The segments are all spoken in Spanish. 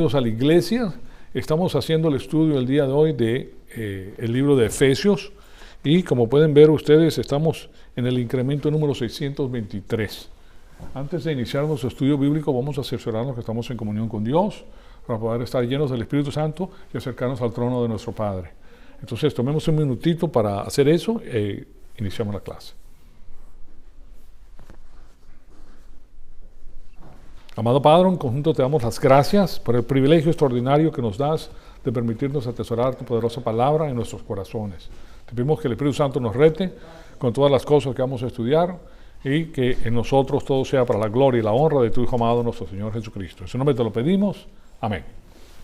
A la iglesia. Estamos haciendo el estudio el día de hoy de el libro de Efesios y como pueden ver ustedes estamos en el incremento número 623. Antes de iniciar nuestro estudio bíblico vamos a cerciorarnos que estamos en comunión con Dios para poder estar llenos del Espíritu Santo y acercarnos al trono de nuestro Padre. Entonces tomemos un minutito para hacer eso e iniciamos la clase. Amado Padre, en conjunto te damos las gracias por el privilegio extraordinario que nos das de permitirnos atesorar tu poderosa palabra en nuestros corazones. Te pedimos que el Espíritu Santo nos rete con todas las cosas que vamos a estudiar y que en nosotros todo sea para la gloria y la honra de tu Hijo amado, nuestro Señor Jesucristo. En su nombre te lo pedimos. Amén.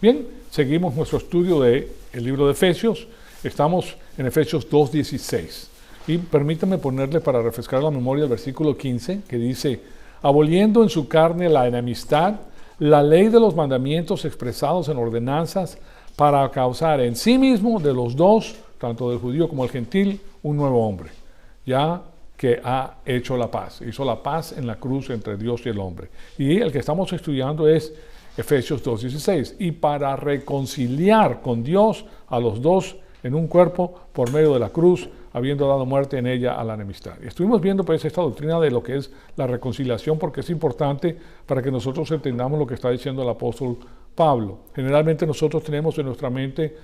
Bien, seguimos nuestro estudio del libro de Efesios. Estamos en Efesios 2:16. Y permítame ponerle para refrescar la memoria el versículo 15 que dice: aboliendo en su carne la enemistad, la ley de los mandamientos expresados en ordenanzas, para causar en sí mismo de los dos, tanto del judío como del gentil, un nuevo hombre, ya que ha hecho la paz. Hizo la paz en la cruz entre Dios y el hombre. Y el que estamos estudiando es Efesios 2:16. Y para reconciliar con Dios a los dos en un cuerpo por medio de la cruz, habiendo dado muerte en ella a la enemistad. Estuvimos viendo pues esta doctrina de lo que es la reconciliación porque es importante para que nosotros entendamos lo que está diciendo el apóstol Pablo. Generalmente nosotros tenemos en nuestra mente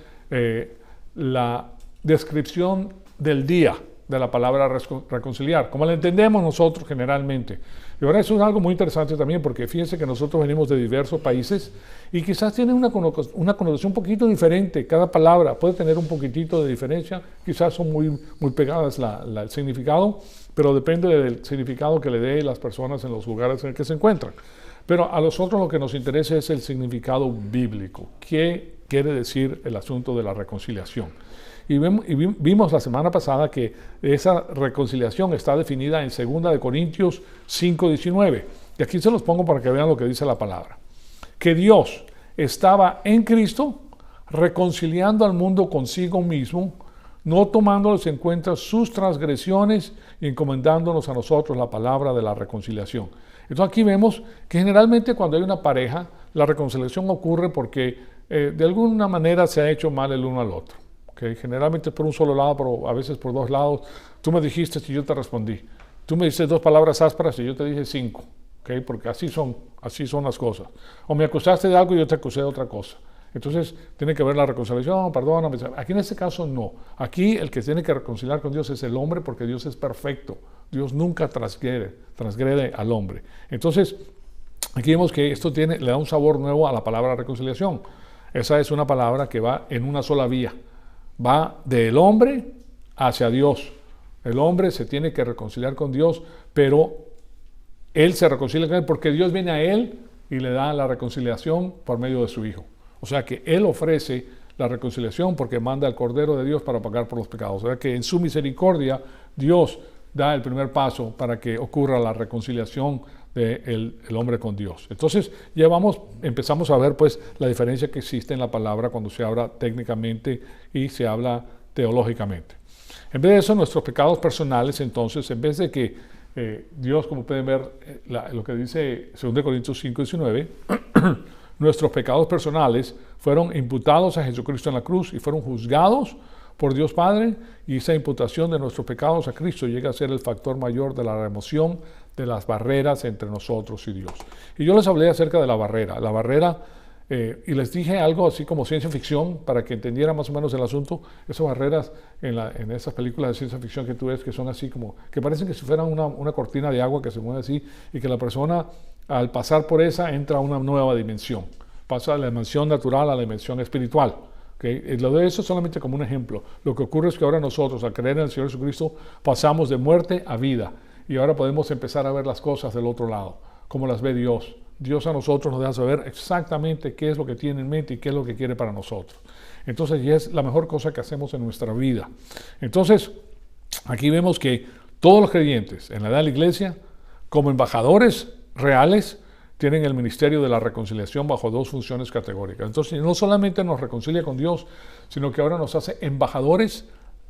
la descripción del día de la palabra reconciliar, como la entendemos nosotros generalmente. Y ahora eso es algo muy interesante también porque fíjense que nosotros venimos de diversos países y quizás tienen una connotación un poquito diferente. Cada palabra puede tener un poquitito de diferencia, quizás son muy pegadas el significado, pero depende del significado que le dé las personas en los lugares en los que se encuentran. Pero a nosotros lo que nos interesa es el significado bíblico. ¿Qué quiere decir el asunto de la reconciliación? Y vimos la semana pasada que esa reconciliación está definida en 2 Corintios 5:19. Y aquí se los pongo para que vean lo que dice la palabra. Que Dios estaba en Cristo reconciliando al mundo consigo mismo, no tomándoles en cuenta sus transgresiones y encomendándonos a nosotros la palabra de la reconciliación. Entonces aquí vemos que generalmente cuando hay una pareja, la reconciliación ocurre porque de alguna manera se ha hecho mal el uno al otro. Okay, generalmente por un solo lado, pero a veces por dos lados. Tú me dijiste y yo te respondí. Tú me dices 2 palabras ásperas y yo te dije 5. Okay, porque así son las cosas. O me acusaste de algo y yo te acusé de otra cosa. Entonces tiene que haber la reconciliación, perdóname. Aquí en este caso no. Aquí el que tiene que reconciliar con Dios es el hombre porque Dios es perfecto. Dios nunca transgrede al hombre. Entonces aquí vemos que esto le da un sabor nuevo a la palabra reconciliación. Esa es una palabra que va en una sola vía. Va del hombre hacia Dios. El hombre se tiene que reconciliar con Dios, pero él se reconcilia con él porque Dios viene a él y le da la reconciliación por medio de su Hijo. O sea que él ofrece la reconciliación porque manda al Cordero de Dios para pagar por los pecados. O sea que en su misericordia Dios da el primer paso para que ocurra la reconciliación del hombre con Dios. Entonces ya empezamos a ver pues la diferencia que existe en la palabra cuando se habla técnicamente y se habla teológicamente. En vez de eso, nuestros pecados personales, entonces, en vez de que Dios, como pueden ver, lo que dice 2 Corintios 5:19, nuestros pecados personales fueron imputados a Jesucristo en la cruz y fueron juzgados por Dios Padre, y esa imputación de nuestros pecados a Cristo llega a ser el factor mayor de la remoción de las barreras entre nosotros y Dios. Y yo les hablé acerca de la barrera, y les dije algo así como ciencia ficción para que entendieran más o menos el asunto. Esas barreras en esas películas de ciencia ficción que tú ves que son así como, que parecen que si fueran una cortina de agua que se mueve así y que la persona al pasar por esa entra a una nueva dimensión. Pasa de la dimensión natural a la dimensión espiritual. Okay. Lo de eso solamente como un ejemplo. Lo que ocurre es que ahora nosotros, al creer en el Señor Jesucristo, pasamos de muerte a vida. Y ahora podemos empezar a ver las cosas del otro lado, como las ve Dios. Dios a nosotros nos deja saber exactamente qué es lo que tiene en mente y qué es lo que quiere para nosotros. Entonces, y es la mejor cosa que hacemos en nuestra vida. Entonces, aquí vemos que todos los creyentes en la edad de la iglesia, como embajadores reales, tienen el ministerio de la reconciliación bajo 2 funciones categóricas. Entonces, no solamente nos reconcilia con Dios, sino que ahora nos hace embajadores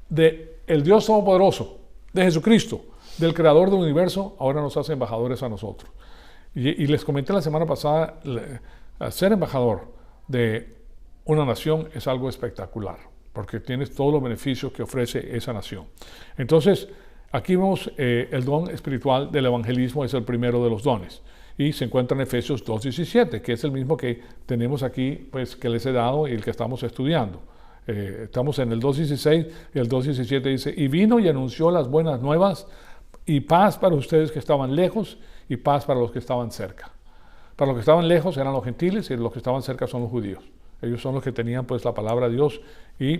del Dios Todopoderoso, de Jesucristo, del Creador del universo. Ahora nos hace embajadores a nosotros. Y les comenté la semana pasada, ser embajador de una nación es algo espectacular, porque tienes todos los beneficios que ofrece esa nación. Entonces, aquí vemos el don espiritual del evangelismo es el primero de los dones. Y se encuentra en Efesios 2:17, que es el mismo que tenemos aquí, pues que les he dado y el que estamos estudiando. Estamos en el 2:16 y el 2:17 dice, y vino y anunció las buenas nuevas y paz para ustedes que estaban lejos y paz para los que estaban cerca. Para los que estaban lejos eran los gentiles y los que estaban cerca son los judíos. Ellos son los que tenían pues la palabra de Dios,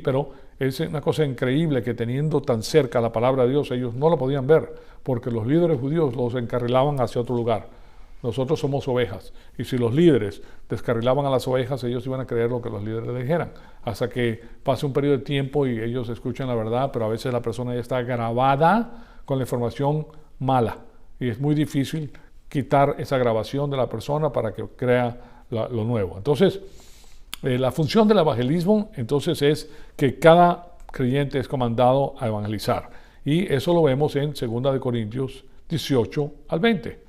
pero es una cosa increíble que teniendo tan cerca la palabra de Dios, ellos no la podían ver, porque los líderes judíos los encarrilaban hacia otro lugar. Nosotros somos ovejas, y si los líderes descarrilaban a las ovejas, ellos iban a creer lo que los líderes les dijeran, hasta que pase un periodo de tiempo y ellos escuchan la verdad, pero a veces la persona ya está grabada con la información mala, y es muy difícil quitar esa grabación de la persona para que crea lo nuevo. Entonces, la función del evangelismo entonces es que cada creyente es comandado a evangelizar, y eso lo vemos en 2 Corintios 18 al 20,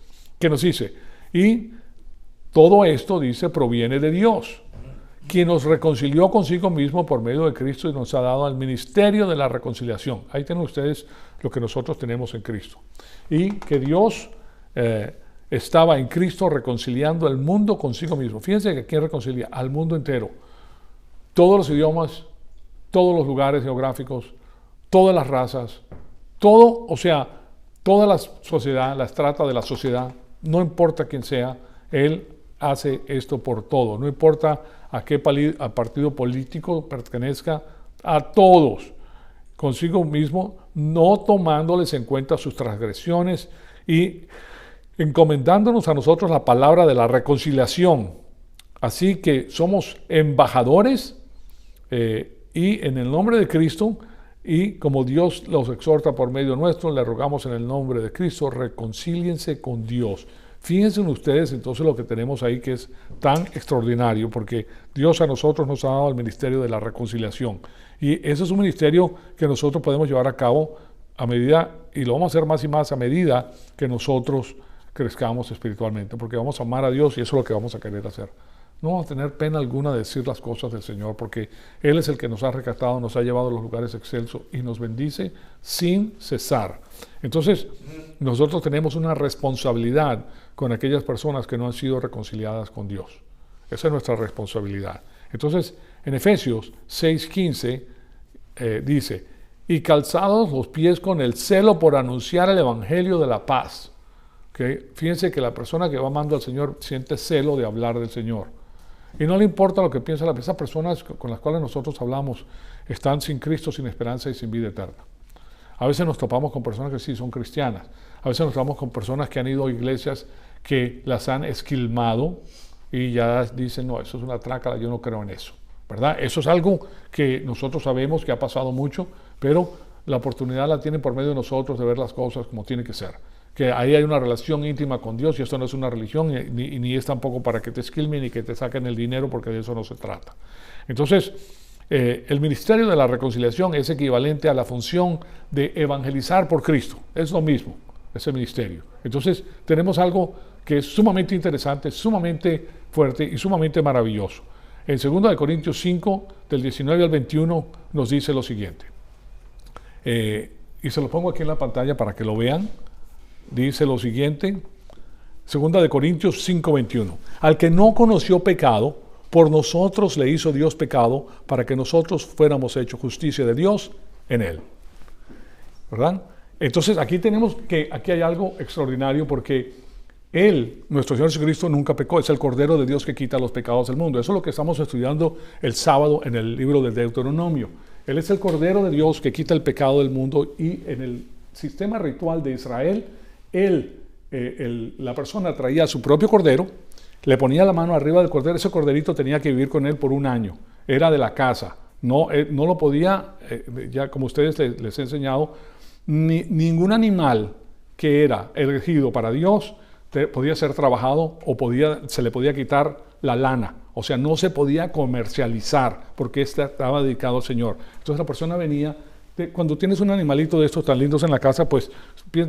que nos dice, y todo esto, dice, proviene de Dios, quien nos reconcilió consigo mismo por medio de Cristo y nos ha dado el ministerio de la reconciliación. Ahí tienen ustedes lo que nosotros tenemos en Cristo. Y que Dios estaba en Cristo reconciliando el mundo consigo mismo. Fíjense que ¿quién reconcilia? Al mundo entero. Todos los idiomas, todos los lugares geográficos, todas las razas, todo, o sea, toda la sociedad, la estrata de la sociedad, no importa quién sea, Él hace esto por todo. No importa a qué partido político pertenezca, a todos, consigo mismo, no tomándoles en cuenta sus transgresiones y encomendándonos a nosotros la palabra de la reconciliación. Así que somos embajadores y en el nombre de Cristo, y como Dios los exhorta por medio nuestro, le rogamos en el nombre de Cristo, reconcíliense con Dios. Fíjense en ustedes entonces lo que tenemos ahí que es tan extraordinario, porque Dios a nosotros nos ha dado el ministerio de la reconciliación. Y ese es un ministerio que nosotros podemos llevar a cabo a medida, y lo vamos a hacer más y más a medida que nosotros crezcamos espiritualmente, porque vamos a amar a Dios y eso es lo que vamos a querer hacer. No vamos a tener pena alguna de decir las cosas del Señor, porque Él es el que nos ha rescatado, nos ha llevado a los lugares excelsos y nos bendice sin cesar. Entonces, nosotros tenemos una responsabilidad con aquellas personas que no han sido reconciliadas con Dios. Esa es nuestra responsabilidad. Entonces, en Efesios 6:15 dice, y calzados los pies con el celo por anunciar el evangelio de la paz. ¿Okay? Fíjense que la persona que va amando al Señor siente celo de hablar del Señor. Y no le importa lo que piensa esas personas con las cuales nosotros hablamos, están sin Cristo, sin esperanza y sin vida eterna. A veces nos topamos con personas que sí son cristianas. A veces nos topamos con personas que han ido a iglesias que las han esquilmado y ya dicen, no, eso es una trácala, yo no creo en eso. ¿Verdad? Eso es algo que nosotros sabemos que ha pasado mucho, pero la oportunidad la tienen por medio de nosotros de ver las cosas como tiene que ser. Que ahí hay una relación íntima con Dios y esto no es una religión ni es tampoco para que te esquilmen ni que te saquen el dinero, porque de eso no se trata. Entonces, el ministerio de la reconciliación es equivalente a la función de evangelizar por Cristo. Es lo mismo, ese ministerio. Entonces, tenemos algo que es sumamente interesante, sumamente fuerte y sumamente maravilloso. En 2 Corintios 5, del 19 al 21, nos dice lo siguiente. Y se lo pongo aquí en la pantalla para que lo vean. Dice lo siguiente, 2 Corintios 5, 21. Al que no conoció pecado, por nosotros le hizo Dios pecado, para que nosotros fuéramos hechos justicia de Dios en él. ¿Verdad? Entonces aquí hay algo extraordinario, porque Él, nuestro Señor Jesucristo, nunca pecó. Es el Cordero de Dios que quita los pecados del mundo. Eso es lo que estamos estudiando el sábado en el libro del Deuteronomio. Él es el Cordero de Dios que quita el pecado del mundo, y en el sistema ritual de Israel, la persona traía su propio cordero, le ponía la mano arriba del cordero, ese corderito tenía que vivir con él por un año, era de la casa, no lo podía, ya como ustedes les he enseñado, ningún animal que era elegido para Dios podía ser trabajado o se le podía quitar la lana, o sea, no se podía comercializar porque estaba dedicado al Señor. Entonces la persona venía Cuando tienes un animalito de estos tan lindos en la casa, pues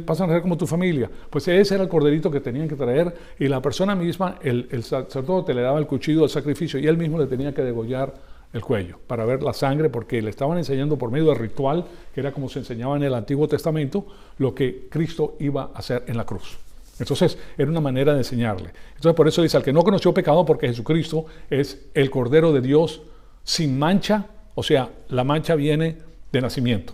pasan a ser como tu familia. Pues ese era el corderito que tenían que traer y la persona misma, el sacerdote le daba el cuchillo del sacrificio y él mismo le tenía que degollar el cuello para ver la sangre, porque le estaban enseñando por medio del ritual, que era como se enseñaba en el Antiguo Testamento, lo que Cristo iba a hacer en la cruz. Entonces, era una manera de enseñarle. Entonces, por eso dice, al que no conoció pecado, porque Jesucristo es el Cordero de Dios sin mancha, o sea, la mancha viene de nacimiento.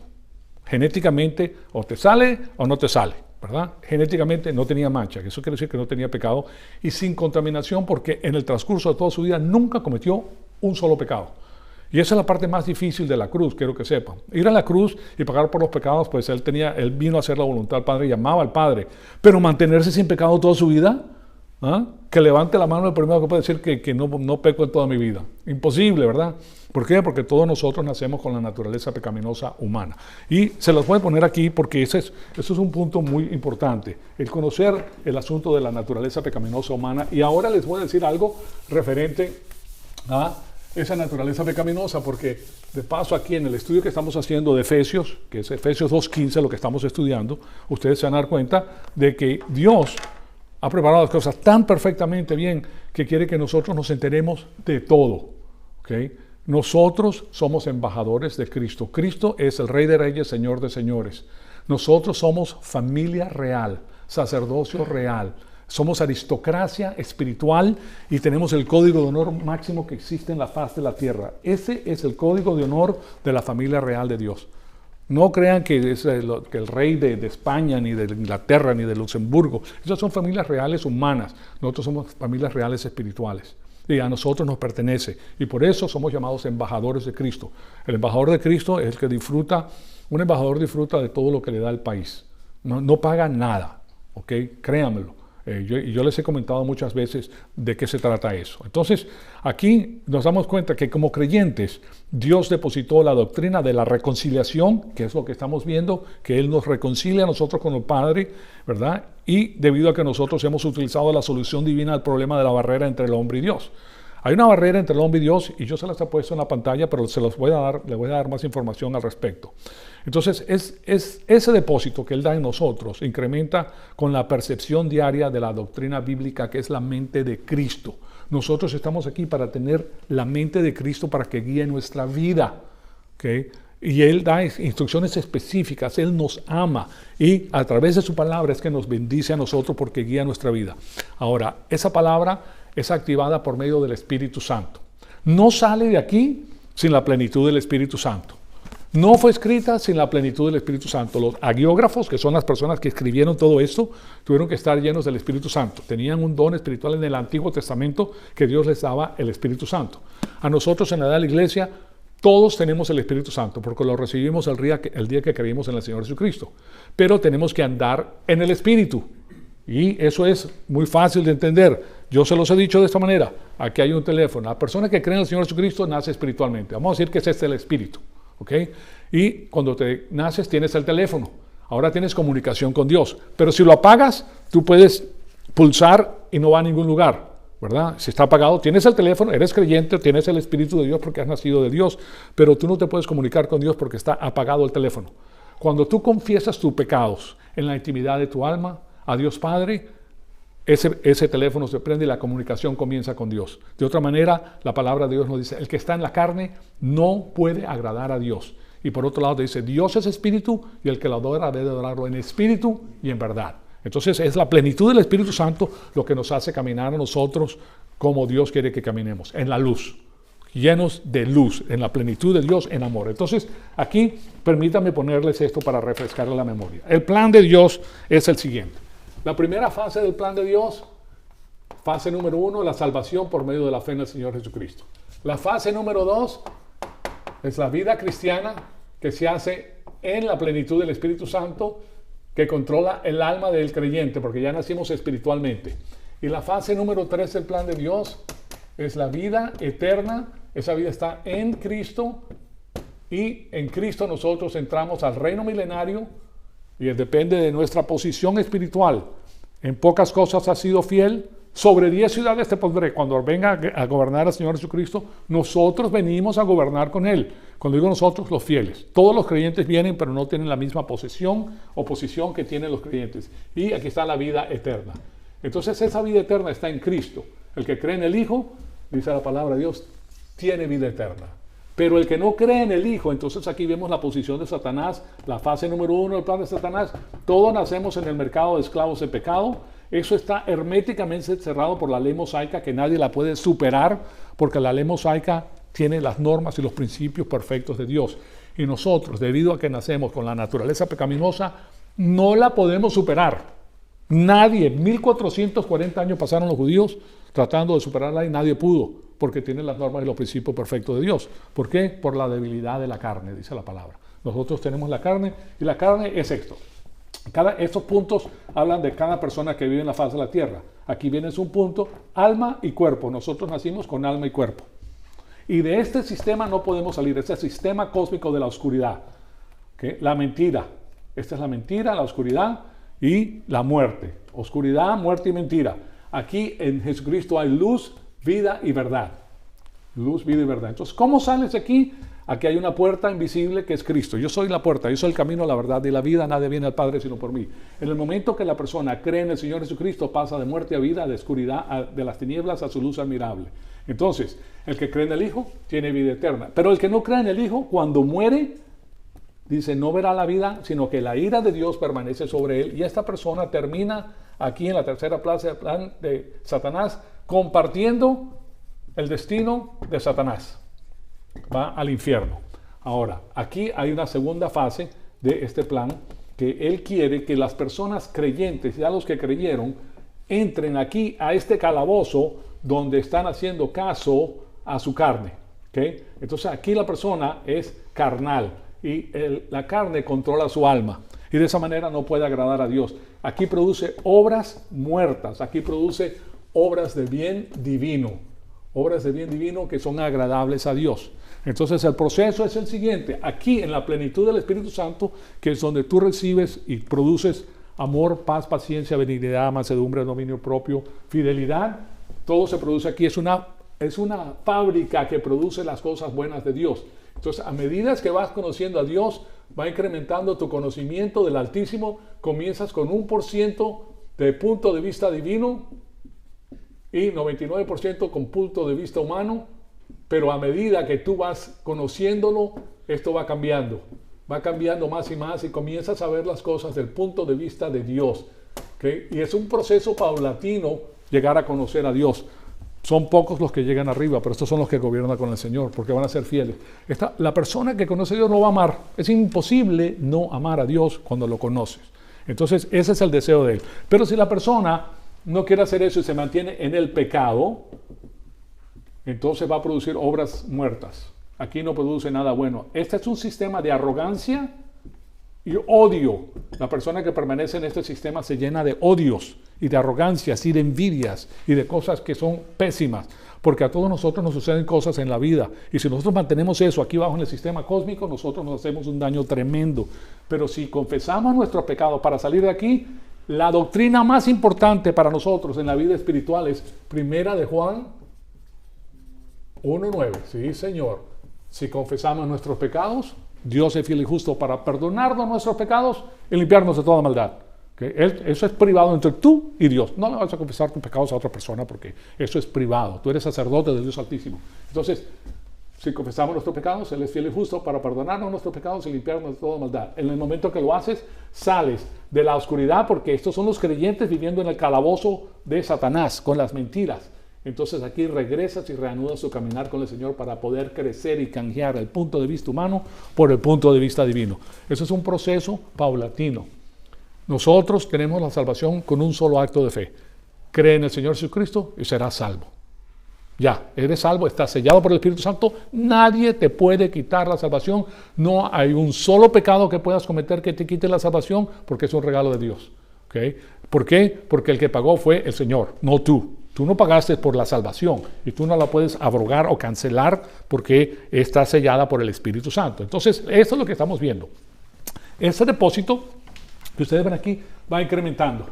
Genéticamente, o te sale o no te sale, ¿verdad? Genéticamente no tenía mancha, que eso quiere decir que no tenía pecado, y sin contaminación, porque en el transcurso de toda su vida nunca cometió un solo pecado. Y esa es la parte más difícil de la cruz, quiero que sepan. Ir a la cruz y pagar por los pecados, pues él vino a hacer la voluntad del Padre y amaba al Padre. Pero mantenerse sin pecado toda su vida, ¿ah? Que levante la mano el primero que puede decir que no peco en toda mi vida. Imposible, ¿verdad? ¿Por qué? Porque todos nosotros nacemos con la naturaleza pecaminosa humana. Y se los voy a poner aquí porque eso es un punto muy importante. El conocer el asunto de la naturaleza pecaminosa humana. Y ahora les voy a decir algo referente a esa naturaleza pecaminosa, porque de paso aquí en el estudio que estamos haciendo de Efesios, que es Efesios 2:15 lo que estamos estudiando, ustedes se van a dar cuenta de que Dios ha preparado las cosas tan perfectamente bien que quiere que nosotros nos enteremos de todo. ¿Okay? Nosotros somos embajadores de Cristo. Cristo es el Rey de Reyes, Señor de Señores. Nosotros somos familia real, sacerdocio real. Somos aristocracia espiritual y tenemos el código de honor máximo que existe en la faz de la tierra. Ese es el código de honor de la familia real de Dios. No crean que es que el rey de España, ni de Inglaterra, ni de Luxemburgo. Esas son familias reales humanas. Nosotros somos familias reales espirituales. Y a nosotros nos pertenece. Y por eso somos llamados embajadores de Cristo. El embajador de Cristo es el que disfruta, un embajador disfruta de todo lo que le da el país. No paga nada, ¿ok? Créanmelo. Yo les he comentado muchas veces de qué se trata eso. Entonces, aquí nos damos cuenta que como creyentes, Dios depositó la doctrina de la reconciliación, que es lo que estamos viendo, que Él nos reconcilia a nosotros con el Padre, ¿verdad? Y debido a que nosotros hemos utilizado la solución divina al problema de la barrera entre el hombre y Dios. Hay una barrera entre el hombre y Dios, y yo se las he puesto en la pantalla, pero les voy a dar más información al respecto. Entonces, es ese depósito que Él da en nosotros, incrementa con la percepción diaria de la doctrina bíblica, que es la mente de Cristo. Nosotros estamos aquí para tener la mente de Cristo para que guíe nuestra vida, ¿okay? Y Él da instrucciones específicas, Él nos ama y a través de su palabra es que nos bendice a nosotros porque guía nuestra vida. Ahora, esa palabra es activada por medio del Espíritu Santo. No sale de aquí sin la plenitud del Espíritu Santo. No fue escrita sin la plenitud del Espíritu Santo. Los agiógrafos, que son las personas que escribieron todo esto, tuvieron que estar llenos del Espíritu Santo. Tenían un don espiritual en el Antiguo Testamento que Dios les daba el Espíritu Santo. A nosotros en la edad de la iglesia, todos tenemos el Espíritu Santo porque lo recibimos el día que creímos en el Señor Jesucristo. Pero tenemos que andar en el Espíritu. Y eso es muy fácil de entender. Yo se los he dicho de esta manera. Aquí hay un teléfono. La persona que cree en el Señor Jesucristo nace espiritualmente. Vamos a decir que ese es el Espíritu. ¿Okay? Y cuando te naces tienes el teléfono. Ahora tienes comunicación con Dios. Pero si lo apagas, tú puedes pulsar y no va a ningún lugar, ¿verdad? Si está apagado, tienes el teléfono, eres creyente, tienes el Espíritu de Dios porque has nacido de Dios, pero tú no te puedes comunicar con Dios porque está apagado el teléfono. Cuando tú confiesas tus pecados en la intimidad de tu alma a Dios Padre, ese teléfono se prende y la comunicación comienza con Dios. De otra manera, la palabra de Dios nos dice, el que está en la carne no puede agradar a Dios. Y por otro lado dice, Dios es espíritu y el que lo adora debe adorarlo en espíritu y en verdad. Entonces es la plenitud del Espíritu Santo lo que nos hace caminar a nosotros como Dios quiere que caminemos, en la luz, llenos de luz, en la plenitud de Dios, en amor. Entonces aquí permítanme ponerles esto para refrescarle la memoria. El plan de Dios es el siguiente. La primera fase del plan de Dios, fase número 1, la salvación por medio de la fe en el Señor Jesucristo. La fase número 2 es la vida cristiana que se hace en la plenitud del Espíritu Santo que controla el alma del creyente porque ya nacimos espiritualmente. Y la fase número 3 del plan de Dios es la vida eterna. Esa vida está en Cristo y en Cristo nosotros entramos al reino milenario. Y depende de nuestra posición espiritual. En pocas cosas has sido fiel, sobre 10 ciudades te pondré. Cuando venga a gobernar el Señor Jesucristo, nosotros venimos a gobernar con Él. Cuando digo nosotros, los fieles. Todos los creyentes vienen, pero no tienen la misma posesión o posición que tienen los creyentes. Y aquí está la vida eterna. Entonces esa vida eterna está en Cristo. El que cree en el Hijo, dice la palabra de Dios, tiene vida eterna. Pero el que no cree en el Hijo, entonces aquí vemos la posición de Satanás, la fase número 1 del plan de Satanás. Todos nacemos en el mercado de esclavos de pecado. Eso está herméticamente cerrado por la ley mosaica, que nadie la puede superar, porque la ley mosaica tiene las normas y los principios perfectos de Dios. Y nosotros, debido a que nacemos con la naturaleza pecaminosa, no la podemos superar. Nadie, 1440 años pasaron los judíos tratando de superarla y nadie pudo, porque tiene las normas y los principios perfectos de Dios. ¿Por qué? Por la debilidad de la carne, dice la palabra. Nosotros tenemos la carne y la carne es esto. Estos puntos hablan de cada persona que vive en la faz de la tierra. Aquí viene un punto, alma y cuerpo. Nosotros nacimos con alma y cuerpo. Y de este sistema no podemos salir, este sistema cósmico de la oscuridad. ¿Okay? La mentira. Esta es la mentira, la oscuridad y la muerte. Oscuridad, muerte y mentira. Aquí en Jesucristo hay luz, vida y verdad. Luz, vida y verdad. Entonces, ¿cómo sales de aquí? Aquí hay una puerta invisible que es Cristo. Yo soy la puerta, yo soy el camino, la verdad y la vida. Nadie viene al Padre sino por mí. En el momento que la persona cree en el Señor Jesucristo, pasa de muerte a vida, de oscuridad, de las tinieblas a su luz admirable. Entonces, el que cree en el Hijo tiene vida eterna. Pero el que no cree en el Hijo, cuando muere, dice, no verá la vida, sino que la ira de Dios permanece sobre él. Y esta persona termina aquí en la tercera plaza del plan de Satanás, compartiendo el destino de Satanás. Va al infierno. Ahora, aquí hay una segunda fase de este plan, que él quiere que las personas creyentes, ya los que creyeron, entren aquí a este calabozo donde están haciendo caso a su carne. ¿Okay? Entonces aquí la persona es carnal y la carne controla su alma. Y de esa manera no puede agradar a Dios. Aquí produce obras muertas, aquí produce obras de bien divino. Obras de bien divino que son agradables a Dios. Entonces el proceso es el siguiente. Aquí en la plenitud del Espíritu Santo, que es donde tú recibes y produces amor, paz, paciencia, benignidad, mansedumbre, dominio propio, fidelidad. Todo se produce aquí. Es una fábrica que produce las cosas buenas de Dios. Entonces, a medida que vas conociendo a Dios, va incrementando tu conocimiento del Altísimo. Comienzas con 1% de punto de vista divino y 99% con punto de vista humano. Pero a medida que tú vas conociéndolo, esto va cambiando más y más y comienzas a ver las cosas del punto de vista de Dios. ¿Okay? Y es un proceso paulatino llegar a conocer a Dios. Son pocos los que llegan arriba, pero estos son los que gobiernan con el Señor, porque van a ser fieles. La persona que conoce a Dios no va a amar. Es imposible no amar a Dios cuando lo conoces. Entonces, ese es el deseo de Él. Pero si la persona no quiere hacer eso y se mantiene en el pecado, entonces va a producir obras muertas. Aquí no produce nada bueno. Este es un sistema de arrogancia y odio. La persona que permanece en este sistema se llena de odios y de arrogancias y de envidias y de cosas que son pésimas, porque a todos nosotros nos suceden cosas en la vida y si nosotros mantenemos eso aquí bajo en el sistema cósmico, nosotros nos hacemos un daño tremendo. Pero si confesamos nuestros pecados para salir de aquí, la doctrina más importante para nosotros en la vida espiritual es Primera de Juan 1:9. Sí, Señor, si confesamos nuestros pecados, Dios es fiel y justo para perdonarnos nuestros pecados y limpiarnos de toda maldad. ¿Okay? Eso es privado entre tú y Dios. No le vas a confesar tus pecados a otra persona porque eso es privado. Tú eres sacerdote de Dios Altísimo. Entonces, si confesamos nuestros pecados, Él es fiel y justo para perdonarnos nuestros pecados y limpiarnos de toda maldad. En el momento que lo haces, sales de la oscuridad porque estos son los creyentes viviendo en el calabozo de Satanás con las mentiras. Entonces aquí regresas y reanudas tu caminar con el Señor para poder crecer y canjear el punto de vista humano por el punto de vista divino. Eso es un proceso paulatino. Nosotros tenemos la salvación con un solo acto de fe. Cree en el Señor Jesucristo y serás salvo. Ya, eres salvo, estás sellado por el Espíritu Santo. Nadie te puede quitar la salvación. No hay un solo pecado que puedas cometer que te quite la salvación porque es un regalo de Dios. ¿Okay? ¿Por qué? Porque el que pagó fue el Señor, no tú. Tú no pagaste por la salvación y tú no la puedes abrogar o cancelar porque está sellada por el Espíritu Santo. Entonces, esto es lo que estamos viendo. Ese depósito que ustedes ven aquí va incrementando.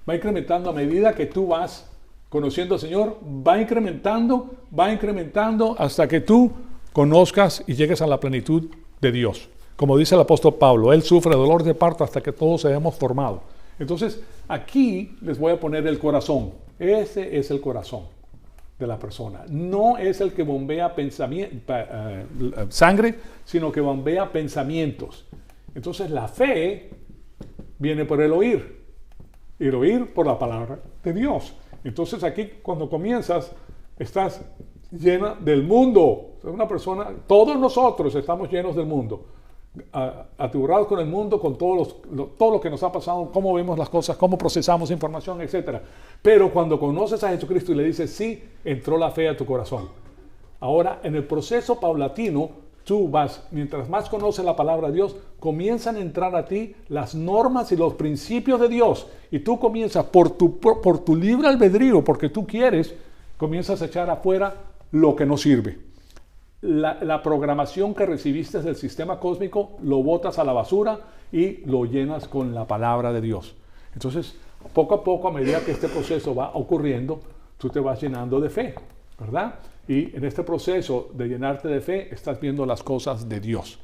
Va incrementando a medida que tú vas conociendo al Señor, va incrementando hasta que tú conozcas y llegues a la plenitud de Dios. Como dice el apóstol Pablo, Él sufre dolor de parto hasta que todos seamos formados. Entonces, aquí les voy a poner el corazón. Ese es el corazón de la persona. No es el que bombea sangre, sino que bombea pensamientos. Entonces, la fe viene por el oír. Y el oír por la palabra de Dios. Entonces, aquí cuando comienzas, estás llena del mundo. Una persona, todos nosotros estamos llenos del mundo. Aturados con el mundo, con todo lo que nos ha pasado, cómo vemos las cosas, cómo procesamos información, etc. Pero cuando conoces a Jesucristo y le dices sí, entró la fe a tu corazón. Ahora, en el proceso paulatino, tú vas, mientras más conoces la palabra de Dios, comienzan a entrar a ti las normas y los principios de Dios. Y tú comienzas por tu libre albedrío, porque tú quieres, comienzas a echar afuera lo que no sirve. La programación que recibiste del sistema cósmico lo botas a la basura y lo llenas con la palabra de Dios. Entonces, poco a poco, a medida que este proceso va ocurriendo, tú te vas llenando de fe, ¿verdad? Y en este proceso de llenarte de fe, estás viendo las cosas de Dios.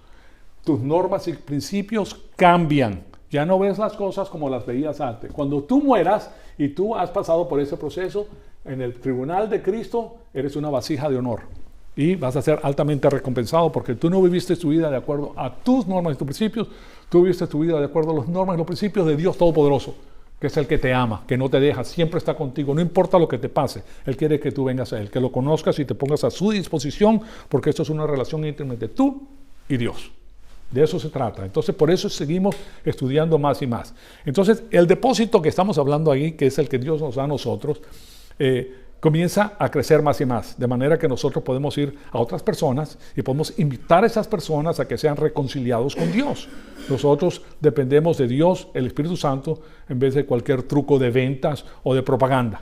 Tus normas y principios cambian. Ya no ves las cosas como las veías antes. Cuando tú mueras y tú has pasado por ese proceso, en el tribunal de Cristo, eres una vasija de honor. Y vas a ser altamente recompensado porque tú no viviste tu vida de acuerdo a tus normas y tus principios. Tú viviste tu vida de acuerdo a las normas y los principios de Dios Todopoderoso, que es el que te ama, que no te deja, siempre está contigo, no importa lo que te pase. Él quiere que tú vengas a Él, que lo conozcas y te pongas a su disposición, porque esto es una relación íntima entre tú y Dios. De eso se trata. Entonces, por eso seguimos estudiando más y más. Entonces, el depósito que estamos hablando ahí, que es el que Dios nos da a nosotros, comienza a crecer más y más, de manera que nosotros podemos ir a otras personas y podemos invitar a esas personas a que sean reconciliados con Dios. Nosotros dependemos de Dios, el Espíritu Santo, en vez de cualquier truco de ventas o de propaganda.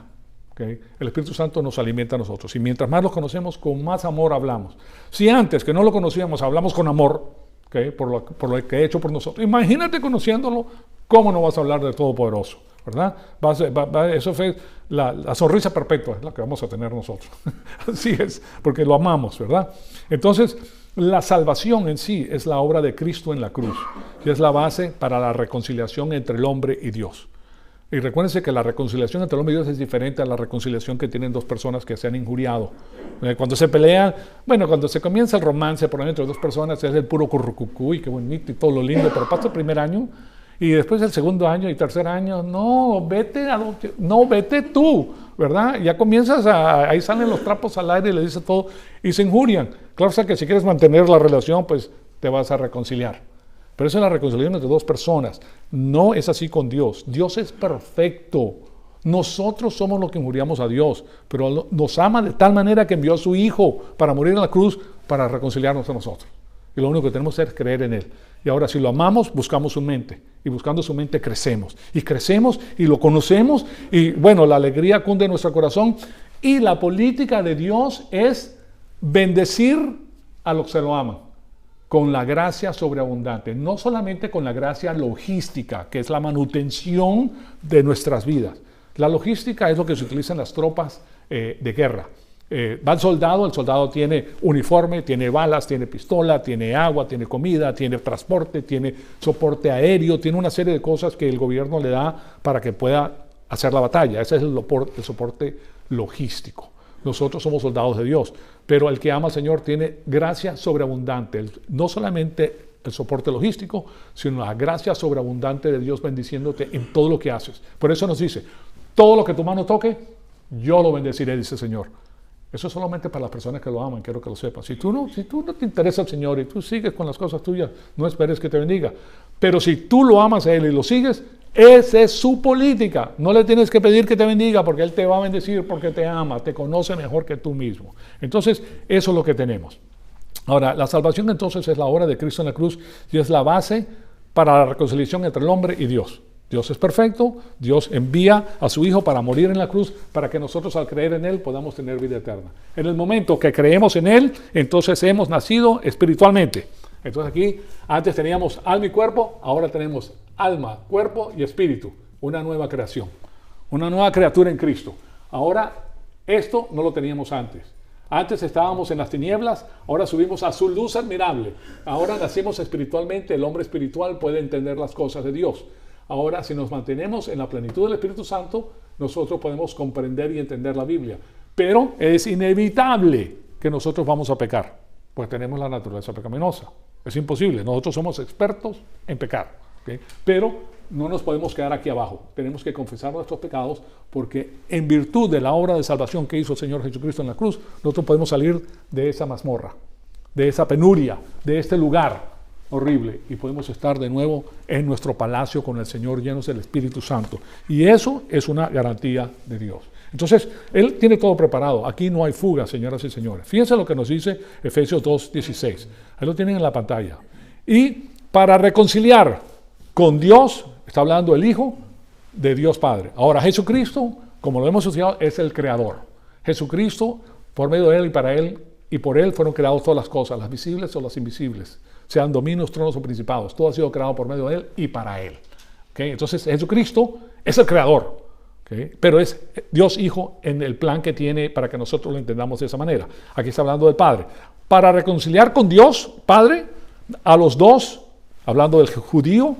¿Okay? El Espíritu Santo nos alimenta a nosotros y mientras más lo conocemos, con más amor hablamos. Si antes que no lo conocíamos hablamos con amor, ¿okay? por lo que ha hecho por nosotros, imagínate conociéndolo, ¿cómo no vas a hablar del Todopoderoso? ¿Verdad? Eso fue la sonrisa perpetua, es la que vamos a tener nosotros. Así es, porque lo amamos, ¿verdad? Entonces, la salvación en sí es la obra de Cristo en la cruz, y es la base para la reconciliación entre el hombre y Dios. Y recuérdense que la reconciliación entre el hombre y Dios es diferente a la reconciliación que tienen dos personas que se han injuriado. Cuando se pelean, cuando se comienza el romance por entre dos personas, es el puro currucucú y qué bonito y todo lo lindo, pero pasa el primer año, y después el segundo año y tercer año, vete tú, ¿verdad? Ya comienzas ahí salen los trapos al aire y le dices todo, y se injurian. Claro está que si quieres mantener la relación, pues te vas a reconciliar. Pero eso es la reconciliación entre dos personas. No es así con Dios. Dios es perfecto. Nosotros somos los que injuriamos a Dios, pero nos ama de tal manera que envió a su Hijo para morir en la cruz para reconciliarnos a nosotros. Y lo único que tenemos es creer en Él. Y ahora si lo amamos, buscamos su mente. Y buscando su mente crecemos. Y crecemos y lo conocemos. Y la alegría cunde en nuestro corazón. Y la política de Dios es bendecir a los que se lo aman. Con la gracia sobreabundante. No solamente con la gracia logística, que es la manutención de nuestras vidas. La logística es lo que se utiliza en las tropas de guerra. Va el soldado tiene uniforme, tiene balas, tiene pistola, tiene agua, tiene comida, tiene transporte, tiene soporte aéreo, tiene una serie de cosas que el gobierno le da para que pueda hacer la batalla. Ese es el soporte logístico. Nosotros somos soldados de Dios, pero el que ama al Señor tiene gracia sobreabundante, no solamente el soporte logístico, sino la gracia sobreabundante de Dios bendiciéndote en todo lo que haces. Por eso nos dice, todo lo que tu mano toque, yo lo bendeciré, dice el Señor. Eso es solamente para las personas que lo aman, quiero que lo sepas. Si tú no te interesa el Señor y tú sigues con las cosas tuyas, no esperes que te bendiga. Pero si tú lo amas a Él y lo sigues, esa es su política. No le tienes que pedir que te bendiga porque Él te va a bendecir porque te ama, te conoce mejor que tú mismo. Entonces, eso es lo que tenemos. Ahora, la salvación entonces es la obra de Cristo en la cruz y es la base para la reconciliación entre el hombre y Dios. Dios es perfecto, Dios envía a su Hijo para morir en la cruz, para que nosotros al creer en Él podamos tener vida eterna. En el momento que creemos en Él, entonces hemos nacido espiritualmente. Entonces aquí, antes teníamos alma y cuerpo, ahora tenemos alma, cuerpo y espíritu. Una nueva creación, una nueva criatura en Cristo. Ahora, esto no lo teníamos antes. Antes estábamos en las tinieblas, ahora subimos a su luz admirable. Ahora nacimos espiritualmente, el hombre espiritual puede entender las cosas de Dios. Ahora, si nos mantenemos en la plenitud del Espíritu Santo, nosotros podemos comprender y entender la Biblia. Pero es inevitable que nosotros vamos a pecar, pues tenemos la naturaleza pecaminosa. Es imposible, nosotros somos expertos en pecar, ¿okay? Pero no nos podemos quedar aquí abajo. Tenemos que confesar nuestros pecados porque en virtud de la obra de salvación que hizo el Señor Jesucristo en la cruz, nosotros podemos salir de esa mazmorra, de esa penuria, de este lugar horrible y podemos estar de nuevo en nuestro palacio con el Señor llenos del Espíritu Santo. Y eso es una garantía de Dios. Entonces, Él tiene todo preparado. Aquí no hay fuga, señoras y señores. Fíjense lo que nos dice Efesios 2:16. Ahí lo tienen en la pantalla. Y para reconciliar con Dios, está hablando el Hijo de Dios Padre. Ahora, Jesucristo, como lo hemos estudiado, es el Creador. Jesucristo, por medio de Él y para Él y por Él fueron creadas todas las cosas, las visibles o las invisibles, sean dominios, tronos o principados. Todo ha sido creado por medio de Él y para Él. ¿Okay? Entonces, Jesucristo es el Creador. ¿Okay? Pero es Dios Hijo en el plan que tiene para que nosotros lo entendamos de esa manera. Aquí está hablando del Padre. Para reconciliar con Dios, Padre, a los dos, hablando del judío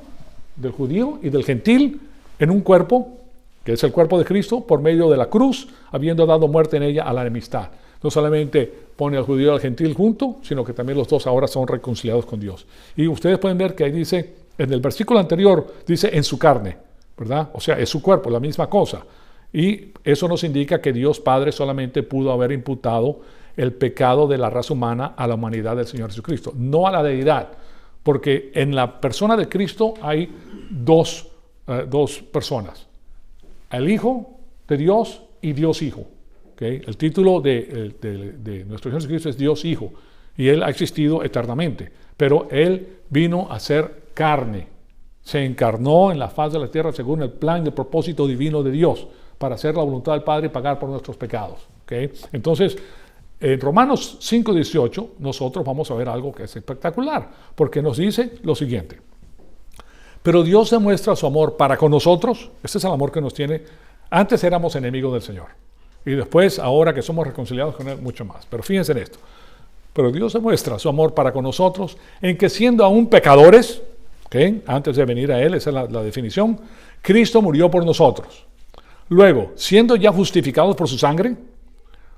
y del gentil, en un cuerpo, que es el cuerpo de Cristo, por medio de la cruz, habiendo dado muerte en ella a la enemistad. No solamente pone al judío y al gentil junto, sino que también los dos ahora son reconciliados con Dios. Y ustedes pueden ver que ahí dice, en el versículo anterior, dice en su carne, ¿verdad? O sea, es su cuerpo, la misma cosa. Y eso nos indica que Dios Padre solamente pudo haber imputado el pecado de la raza humana a la humanidad del Señor Jesucristo, no a la deidad. Porque en la persona de Cristo hay dos personas, el Hijo de Dios y Dios Hijo. ¿Okay? El título de nuestro Señor Jesucristo es Dios Hijo y Él ha existido eternamente, pero Él vino a ser carne, se encarnó en la faz de la tierra según el plan y el propósito divino de Dios para hacer la voluntad del Padre y pagar por nuestros pecados. ¿Okay? Entonces, en Romanos 5:18 nosotros vamos a ver algo que es espectacular, porque nos dice lo siguiente: pero Dios demuestra su amor para con nosotros. Este es el amor que nos tiene. Antes éramos enemigos del Señor y después, ahora que somos reconciliados con Él, mucho más. Pero fíjense en esto: pero Dios demuestra su amor para con nosotros en que siendo aún pecadores, ¿okay? Antes de venir a Él, esa es la definición, Cristo murió por nosotros. Luego, siendo ya justificados por su sangre,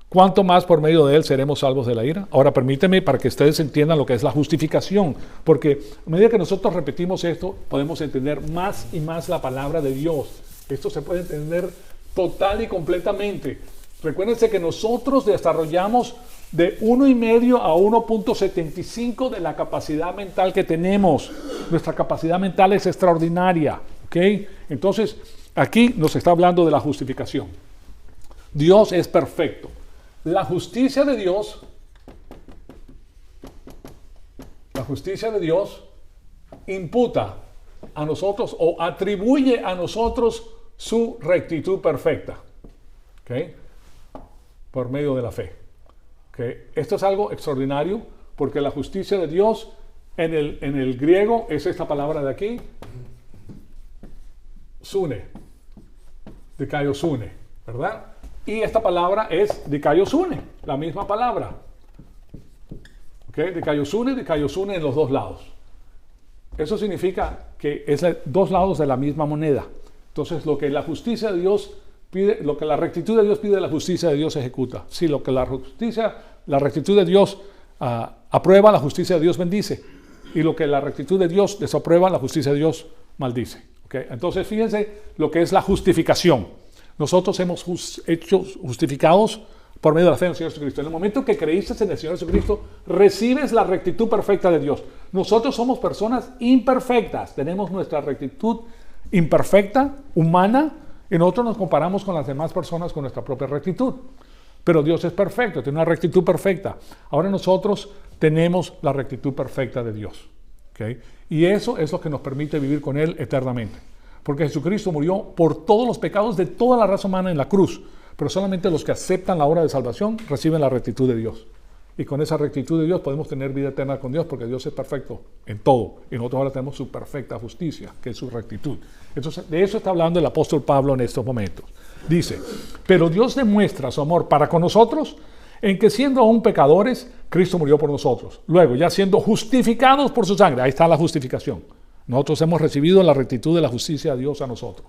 ¿cuánto más por medio de Él seremos salvos de la ira? Ahora permíteme para que ustedes entiendan lo que es la justificación, porque a medida que nosotros repetimos esto, podemos entender más y más la palabra de Dios. Esto se puede entender total y completamente. Recuérdense que nosotros desarrollamos de 1,5 a 1,75 de la capacidad mental que tenemos. Nuestra capacidad mental es extraordinaria. ¿Okay? Entonces, aquí nos está hablando de la justificación. Dios es perfecto. La justicia de Dios imputa a nosotros o atribuye a nosotros su rectitud perfecta, ¿okay? Por medio de la fe. ¿Okay? Esto es algo extraordinario porque la justicia de Dios en el griego es esta palabra de aquí, sune, dikaiosune, ¿verdad? Y esta palabra es dikaiosune, la misma palabra. ¿Okay? Dikaiosune en los dos lados. Eso significa que es dos lados de la misma moneda. Entonces, lo que la justicia de Dios pide, lo que la rectitud de Dios pide, la justicia de Dios ejecuta. Si lo que la rectitud de Dios aprueba, la justicia de Dios bendice. Y lo que la rectitud de Dios desaprueba, la justicia de Dios maldice. ¿Okay? Entonces, fíjense lo que es la justificación. Nosotros hemos hecho justificados por medio de la fe en el Señor Jesucristo. En el momento que creíste en el Señor Jesucristo, recibes la rectitud perfecta de Dios. Nosotros somos personas imperfectas. Tenemos nuestra rectitud imperfecta, humana, y nosotros nos comparamos con las demás personas con nuestra propia rectitud. Pero Dios es perfecto, tiene una rectitud perfecta. Ahora nosotros tenemos la rectitud perfecta de Dios. ¿Okay? Y eso es lo que nos permite vivir con Él eternamente. Porque Jesucristo murió por todos los pecados de toda la raza humana en la cruz. Pero solamente los que aceptan la obra de salvación reciben la rectitud de Dios. Y con esa rectitud de Dios podemos tener vida eterna con Dios, porque Dios es perfecto en todo. Y nosotros ahora tenemos su perfecta justicia, que es su rectitud. Entonces, de eso está hablando el apóstol Pablo en estos momentos. Dice, pero Dios demuestra su amor para con nosotros en que siendo aún pecadores, Cristo murió por nosotros. Luego, ya siendo justificados por su sangre, ahí está la justificación. Nosotros hemos recibido la rectitud de la justicia de Dios a nosotros.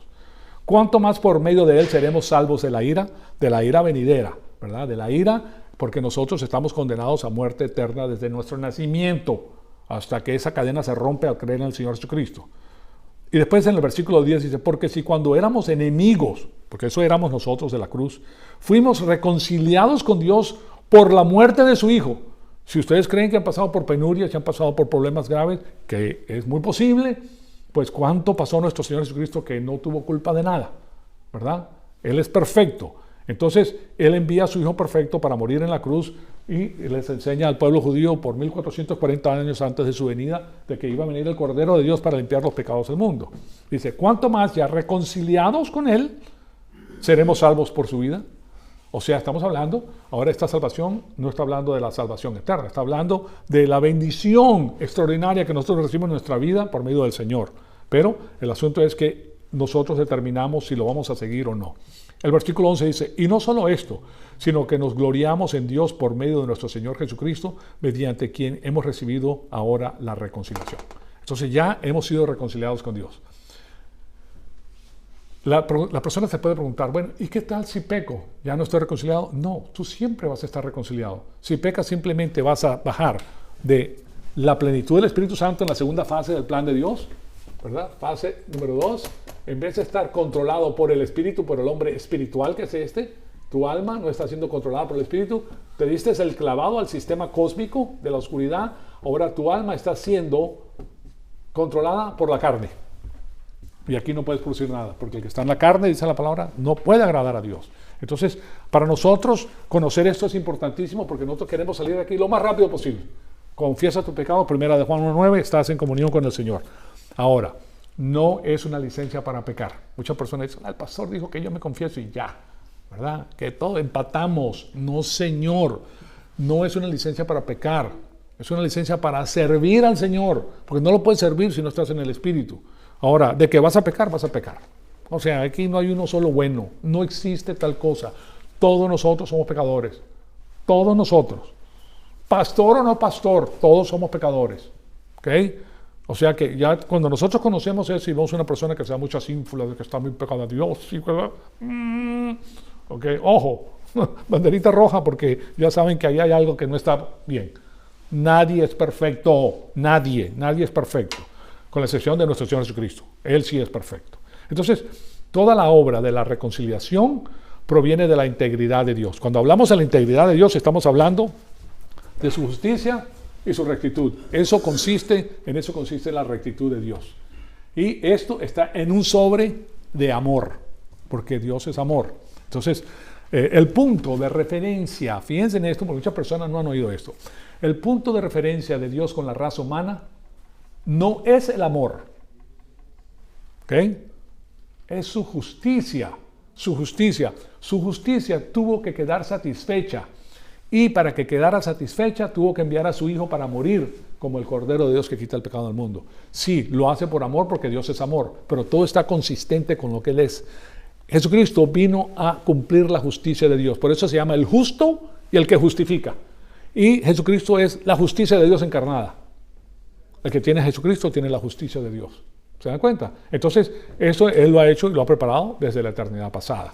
¿Cuánto más por medio de Él seremos salvos de la ira venidera, ¿verdad? De la ira, porque nosotros estamos condenados a muerte eterna desde nuestro nacimiento, hasta que esa cadena se rompe al creer en el Señor Jesucristo. Y después en el versículo 10 dice, porque si cuando éramos enemigos, porque eso éramos nosotros de la cruz, fuimos reconciliados con Dios por la muerte de su Hijo. Si ustedes creen que han pasado por penurias, que han pasado por problemas graves, que es muy posible, pues cuánto pasó nuestro Señor Jesucristo que no tuvo culpa de nada, ¿verdad? Él es perfecto. Entonces, Él envía a su Hijo perfecto para morir en la cruz y les enseña al pueblo judío por 1440 años antes de su venida de que iba a venir el Cordero de Dios para limpiar los pecados del mundo. Dice, ¿cuánto más ya reconciliados con Él seremos salvos por su vida? O sea, estamos hablando, ahora esta salvación no está hablando de la salvación eterna, está hablando de la bendición extraordinaria que nosotros recibimos en nuestra vida por medio del Señor. Pero el asunto es que nosotros determinamos si lo vamos a seguir o no. El versículo 11 dice, y no solo esto, sino que nos gloriamos en Dios por medio de nuestro Señor Jesucristo, mediante quien hemos recibido ahora la reconciliación. Entonces ya hemos sido reconciliados con Dios. La persona se puede preguntar, bueno, ¿y qué tal si peco? ¿Ya no estoy reconciliado? No, tú siempre vas a estar reconciliado. Si pecas simplemente vas a bajar de la plenitud del Espíritu Santo en la segunda fase del plan de Dios, ¿verdad? Fase número 2, en vez de estar controlado por el Espíritu, por el hombre espiritual que es tu alma no está siendo controlada por el Espíritu, te diste el clavado al sistema cósmico de la oscuridad, ahora tu alma está siendo controlada por la carne. Y aquí no puedes producir nada, porque el que está en la carne, dice la palabra, no puede agradar a Dios. Entonces, para nosotros, conocer esto es importantísimo, porque nosotros queremos salir de aquí lo más rápido posible. Confiesa tu pecado, 1 de Juan 1:9, estás en comunión con el Señor. Ahora, no es una licencia para pecar. Muchas personas dicen, el pastor dijo que yo me confieso y ya, ¿verdad? Que todo empatamos. No, Señor, no es una licencia para pecar. Es una licencia para servir al Señor, porque no lo puedes servir si no estás en el Espíritu. Ahora, de que vas a pecar, vas a pecar. O sea, aquí no hay uno solo bueno. No existe tal cosa. Todos nosotros somos pecadores. Todos nosotros. Pastor o no pastor, todos somos pecadores. ¿Ok? O sea que ya cuando nosotros conocemos eso y vemos una persona que se da muchas ínfulas de que está muy pecada a Dios, ¿sí, verdad? Ok, ojo, banderita roja, porque ya saben que ahí hay algo que no está bien. Nadie es perfecto. Nadie es perfecto. Con la excepción de nuestro Señor Jesucristo. Él sí es perfecto. Entonces, toda la obra de la reconciliación proviene de la integridad de Dios. Cuando hablamos de la integridad de Dios, estamos hablando de su justicia y su rectitud. En eso consiste la rectitud de Dios. Y esto está en un sobre de amor, porque Dios es amor. Entonces, el punto de referencia, fíjense en esto, porque muchas personas no han oído esto. El punto de referencia de Dios con la raza humana no es el amor, ¿ok? Es su justicia, su justicia. Su justicia tuvo que quedar satisfecha, y para que quedara satisfecha tuvo que enviar a su Hijo para morir como el Cordero de Dios que quita el pecado del mundo. Sí, lo hace por amor porque Dios es amor, pero todo está consistente con lo que Él es. Jesucristo vino a cumplir la justicia de Dios, por eso se llama el justo y el que justifica. Y Jesucristo es la justicia de Dios encarnada. El que tiene a Jesucristo tiene la justicia de Dios. ¿Se dan cuenta? Entonces, eso Él lo ha hecho y lo ha preparado desde la eternidad pasada.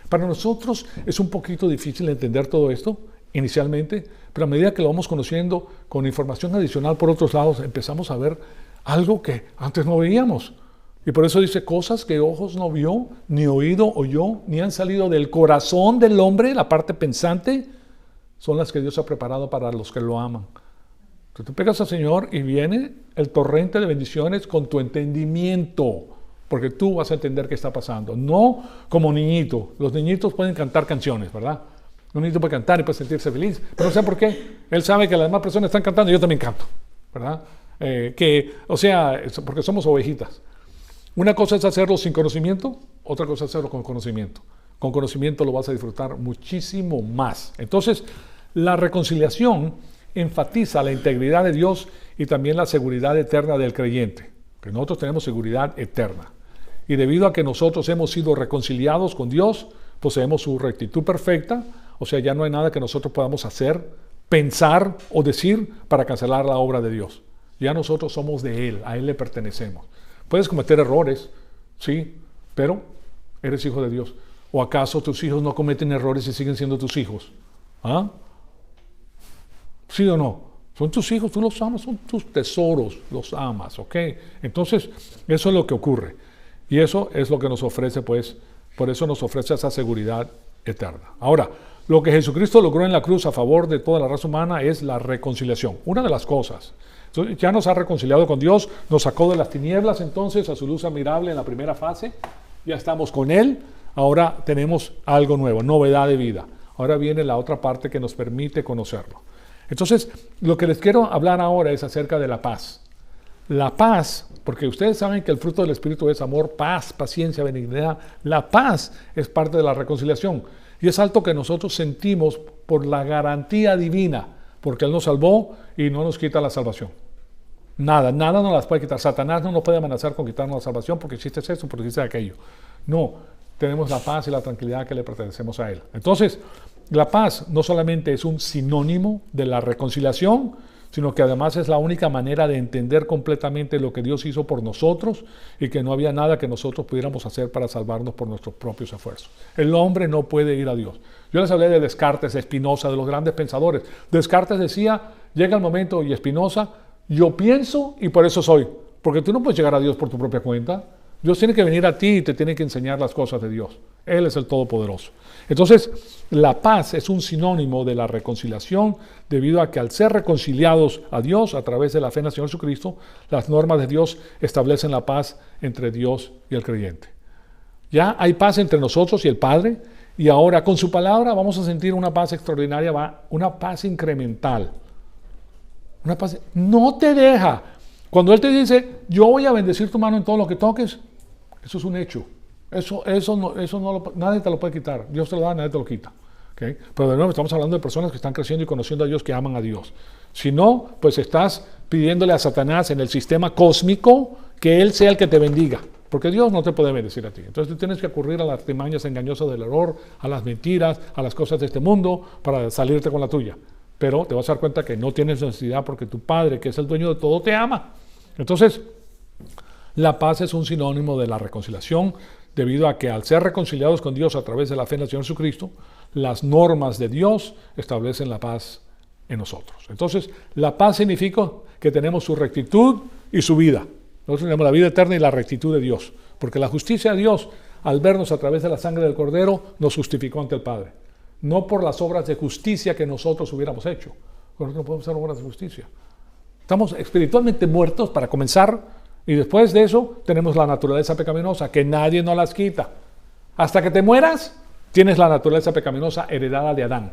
Para nosotros es un poquito difícil entender todo esto inicialmente, pero a medida que lo vamos conociendo con información adicional por otros lados, empezamos a ver algo que antes no veíamos. Y por eso dice, cosas que ojos no vio, ni oído oyó, ni han salido del corazón del hombre, la parte pensante, son las que Dios ha preparado para los que lo aman. Tú pegas al Señor y viene el torrente de bendiciones con tu entendimiento, porque tú vas a entender qué está pasando. No como niñito. Los niñitos pueden cantar canciones, ¿verdad? Un niñito puede cantar y puede sentirse feliz, pero no sé por qué. Él sabe que las demás personas están cantando y yo también canto, ¿verdad? Porque somos ovejitas. Una cosa es hacerlo sin conocimiento, otra cosa es hacerlo con conocimiento. Con conocimiento lo vas a disfrutar muchísimo más. Entonces, La reconciliación enfatiza la integridad de Dios y también la seguridad eterna del creyente, que nosotros tenemos seguridad eterna. Y debido a que nosotros hemos sido reconciliados con Dios, poseemos su rectitud perfecta, o sea, ya no hay nada que nosotros podamos hacer, pensar o decir para cancelar la obra de Dios. Ya nosotros somos de Él, a Él le pertenecemos. Puedes cometer errores, sí, pero eres hijo de Dios. ¿O acaso tus hijos no cometen errores y siguen siendo tus hijos? ¿Ah? ¿Sí o no? Son tus hijos, tú los amas, son tus tesoros, los amas, ¿ok? Entonces, eso es lo que ocurre. Y eso es lo que nos ofrece, pues, por eso nos ofrece esa seguridad eterna. Ahora, lo que Jesucristo logró en la cruz a favor de toda la raza humana es la reconciliación. Una de las cosas. Entonces, ya nos ha reconciliado con Dios, nos sacó de las tinieblas entonces a su luz admirable en la primera fase. Ya estamos con Él, ahora tenemos algo nuevo, novedad de vida. Ahora viene la otra parte que nos permite conocerlo. Entonces, lo que les quiero hablar ahora es acerca de la paz. La paz, porque ustedes saben que el fruto del Espíritu es amor, paz, paciencia, benignidad. La paz es parte de la reconciliación. Y es algo que nosotros sentimos por la garantía divina, porque Él nos salvó y no nos quita la salvación. Nada nos las puede quitar. Satanás no nos puede amenazar con quitarnos la salvación porque existe eso, porque existe aquello. No, tenemos la paz y la tranquilidad que le pertenecemos a Él. Entonces, la paz no solamente es un sinónimo de la reconciliación, sino que además es la única manera de entender completamente lo que Dios hizo por nosotros y que no había nada que nosotros pudiéramos hacer para salvarnos por nuestros propios esfuerzos. El hombre no puede ir a Dios. Yo les hablé de Descartes, de Spinoza, de los grandes pensadores. Descartes decía, llega el momento, y Spinoza, yo pienso y por eso soy. Porque tú no puedes llegar a Dios por tu propia cuenta. Dios tiene que venir a ti y te tiene que enseñar las cosas de Dios. Él es el Todopoderoso. Entonces, la paz es un sinónimo de la reconciliación debido a que al ser reconciliados a Dios a través de la fe en el Señor Jesucristo, las normas de Dios establecen la paz entre Dios y el creyente. Ya hay paz entre nosotros y el Padre, y ahora con su palabra vamos a sentir una paz extraordinaria, una paz incremental. Una paz, no te deja. Cuando Él te dice, yo voy a bendecir tu mano en todo lo que toques, eso es un hecho. Nadie te lo puede quitar. Dios te lo da, nadie te lo quita. ¿Okay? Pero de nuevo estamos hablando de personas que están creciendo y conociendo a Dios, que aman a Dios. Si no, pues estás pidiéndole a Satanás en el sistema cósmico que Él sea el que te bendiga. Porque Dios no te puede bendecir a ti. Entonces tú tienes que ocurrir a las artimañas engañosas del error, a las mentiras, a las cosas de este mundo para salirte con la tuya. Pero te vas a dar cuenta que no tienes necesidad porque tu Padre, que es el dueño de todo, te ama. Entonces, la paz es un sinónimo de la reconciliación, debido a que al ser reconciliados con Dios a través de la fe en el Señor Jesucristo, las normas de Dios establecen la paz en nosotros. Entonces, la paz significa que tenemos su rectitud y su vida. Nosotros tenemos la vida eterna y la rectitud de Dios, porque la justicia de Dios, al vernos a través de la sangre del Cordero, nos justificó ante el Padre. No por las obras de justicia que nosotros hubiéramos hecho. Nosotros no podemos hacer obras de justicia. Estamos espiritualmente muertos para comenzar. Y después de eso tenemos la naturaleza pecaminosa, que nadie nos las quita. Hasta que te mueras, tienes la naturaleza pecaminosa heredada de Adán.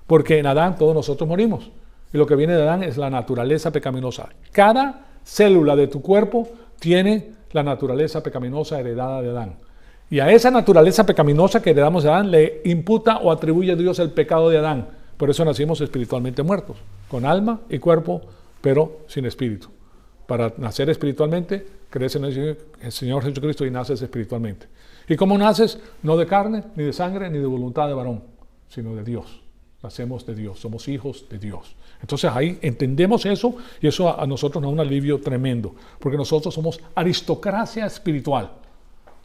Porque en Adán todos nosotros morimos. Y lo que viene de Adán es la naturaleza pecaminosa. Cada célula de tu cuerpo tiene la naturaleza pecaminosa heredada de Adán. Y a esa naturaleza pecaminosa que heredamos de Adán le imputa o atribuye a Dios el pecado de Adán. Por eso nacimos espiritualmente muertos, con alma y cuerpo, pero sin espíritu. Para nacer espiritualmente, crees en el Señor Jesucristo y naces espiritualmente. ¿Y cómo naces? No de carne, ni de sangre, ni de voluntad de varón, sino de Dios. Nacemos de Dios, somos hijos de Dios. Entonces ahí entendemos eso y eso a nosotros nos da un alivio tremendo, porque nosotros somos aristocracia espiritual.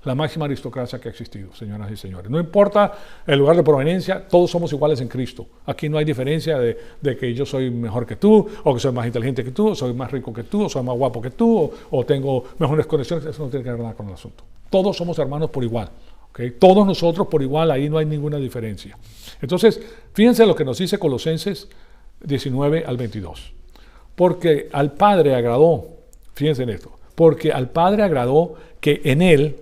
La máxima aristocracia que ha existido, señoras y señores. No importa el lugar de proveniencia, todos somos iguales en Cristo. Aquí no hay diferencia de que yo soy mejor que tú, o que soy más inteligente que tú, o soy más rico que tú, o soy más guapo que tú, o tengo mejores conexiones. Eso no tiene que ver nada con el asunto. Todos somos hermanos por igual. ¿Okay? Todos nosotros por igual, ahí no hay ninguna diferencia. Entonces, fíjense lo que nos dice Colosenses 19 al 22. Porque al Padre agradó, fíjense en esto, porque al Padre agradó que en Él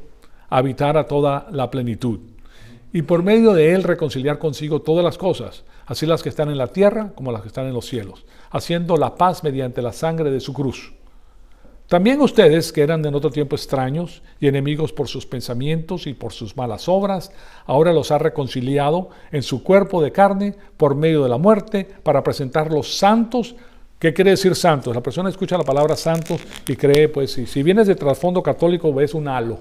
habitara toda la plenitud, y por medio de Él reconciliar consigo todas las cosas, así las que están en la tierra como las que están en los cielos, haciendo la paz mediante la sangre de su cruz. También ustedes, que eran en otro tiempo extraños y enemigos por sus pensamientos y por sus malas obras, ahora los ha reconciliado en su cuerpo de carne por medio de la muerte para presentarlos santos. ¿Qué quiere decir santos? La persona escucha la palabra santos y cree, pues, si vienes de trasfondo católico, ves un halo.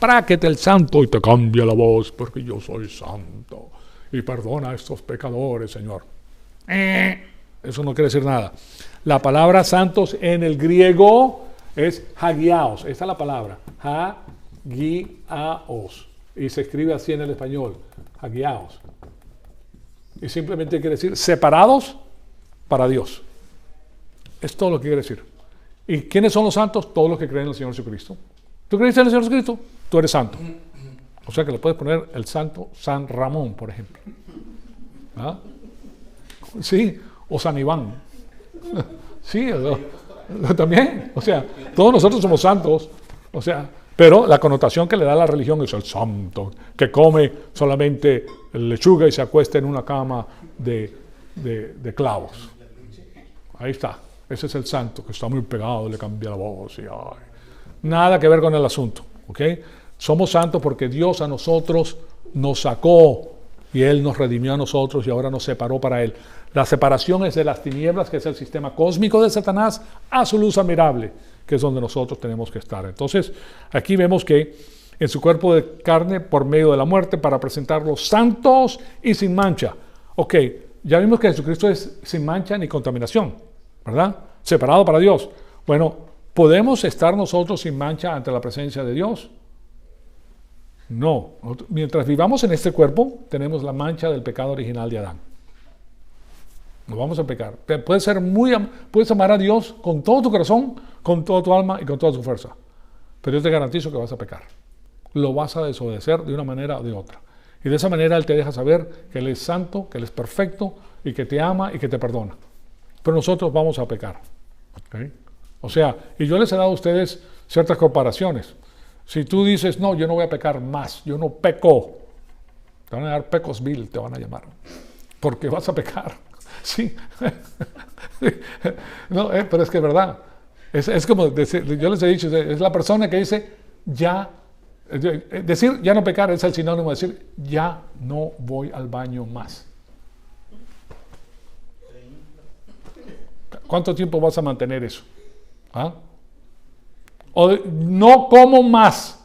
Práquete el santo y te cambia la voz, porque yo soy santo. Y perdona a estos pecadores, Señor. Eso no quiere decir nada. La palabra santos en el griego es hagiaos. Esta es la palabra. Hagiaos. Y se escribe así en el español. Hagiaos. Y simplemente quiere decir separados para Dios. Es todo lo que quiere decir. ¿Y quiénes son los santos? Todos los que creen en el Señor Jesucristo. ¿Tú crees en el Señor Jesucristo? Tú eres santo. O sea que le puedes poner el santo San Ramón, por ejemplo. ¿Ah? Sí, o San Iván. Sí, también. O sea, todos nosotros somos santos. O sea, pero la connotación que le da la religión es el santo, que come solamente lechuga y se acuesta en una cama de clavos. Ahí está. Ese es el santo, que está muy pegado, le cambia la voz. Y, ay. Nada que ver con el asunto. ¿Okay? Somos santos porque Dios a nosotros nos sacó y Él nos redimió a nosotros y ahora nos separó para Él. La separación es de las tinieblas, que es el sistema cósmico de Satanás, a su luz admirable, que es donde nosotros tenemos que estar. Entonces, aquí vemos que en su cuerpo de carne, por medio de la muerte, para presentarlos santos y sin mancha. Ok, ya vimos que Jesucristo es sin mancha ni contaminación, ¿verdad? Separado para Dios. Bueno, ¿podemos estar nosotros sin mancha ante la presencia de Dios? No. Mientras vivamos en este cuerpo, tenemos la mancha del pecado original de Adán. No vamos a pecar. Puedes amar a Dios con todo tu corazón, con toda tu alma y con toda tu fuerza. Pero yo te garantizo que vas a pecar. Lo vas a desobedecer de una manera o de otra. Y de esa manera Él te deja saber que Él es santo, que Él es perfecto y que te ama y que te perdona. Pero nosotros vamos a pecar. ¿Okay? O sea, y yo les he dado a ustedes ciertas comparaciones. Si tú dices, no, yo no voy a pecar más, yo no peco, te van a dar pecosville, te van a llamar, porque vas a pecar. Sí. No, pero es que es verdad. Es como decir, yo les he dicho, es la persona que dice, decir ya no pecar es el sinónimo de decir, ya no voy al baño más. ¿Cuánto tiempo vas a mantener eso? ¿Ah? O no como más.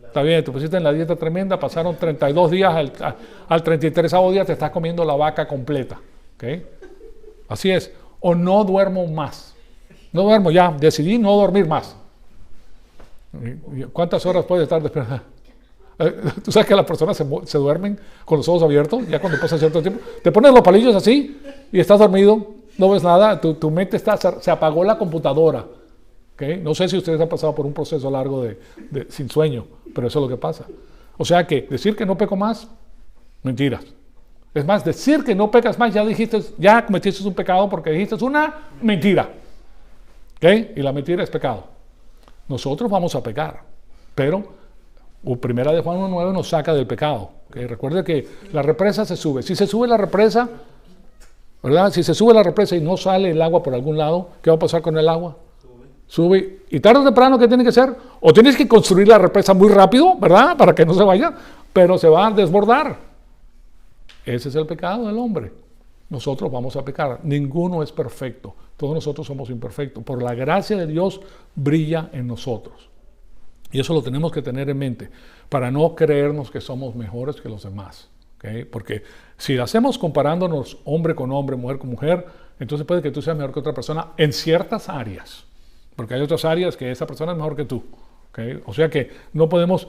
Está bien, te pusiste en la dieta tremenda, pasaron 32 días, al 33º día te estás comiendo la vaca completa. ¿Okay? Así es. O no duermo más. No duermo, ya, decidí no dormir más. ¿Cuántas horas puedes estar despierta? Tú sabes que las personas se duermen con los ojos abiertos, ya cuando pasa cierto tiempo. Te pones los palillos así y estás dormido, no ves nada, tu mente se apagó la computadora. ¿Okay? No sé si ustedes han pasado por un proceso largo sin sueño, pero eso es lo que pasa. O sea que decir que no peco más, mentiras. Es más, decir que no pecas más, ya cometiste un pecado porque dijiste una mentira. ¿Okay? Y la mentira es pecado. Nosotros vamos a pecar, pero primera de Juan 1:9 nos saca del pecado. ¿Okay? Recuerde que la represa se sube. Si se sube la represa, ¿verdad? Si se sube la represa y no sale el agua por algún lado, ¿qué va a pasar con el agua? Sube. Y tarde o temprano, ¿qué tiene que hacer? O tienes que construir la represa muy rápido, ¿verdad? Para que no se vaya, pero se va a desbordar. Ese es el pecado del hombre. Nosotros vamos a pecar. Ninguno es perfecto. Todos nosotros somos imperfectos. Por la gracia de Dios brilla en nosotros. Y eso lo tenemos que tener en mente para no creernos que somos mejores que los demás. ¿Okay? Porque si lo hacemos comparándonos hombre con hombre, mujer con mujer, entonces puede que tú seas mejor que otra persona en ciertas áreas. Porque hay otras áreas que esa persona es mejor que tú. ¿Okay? O sea que no podemos...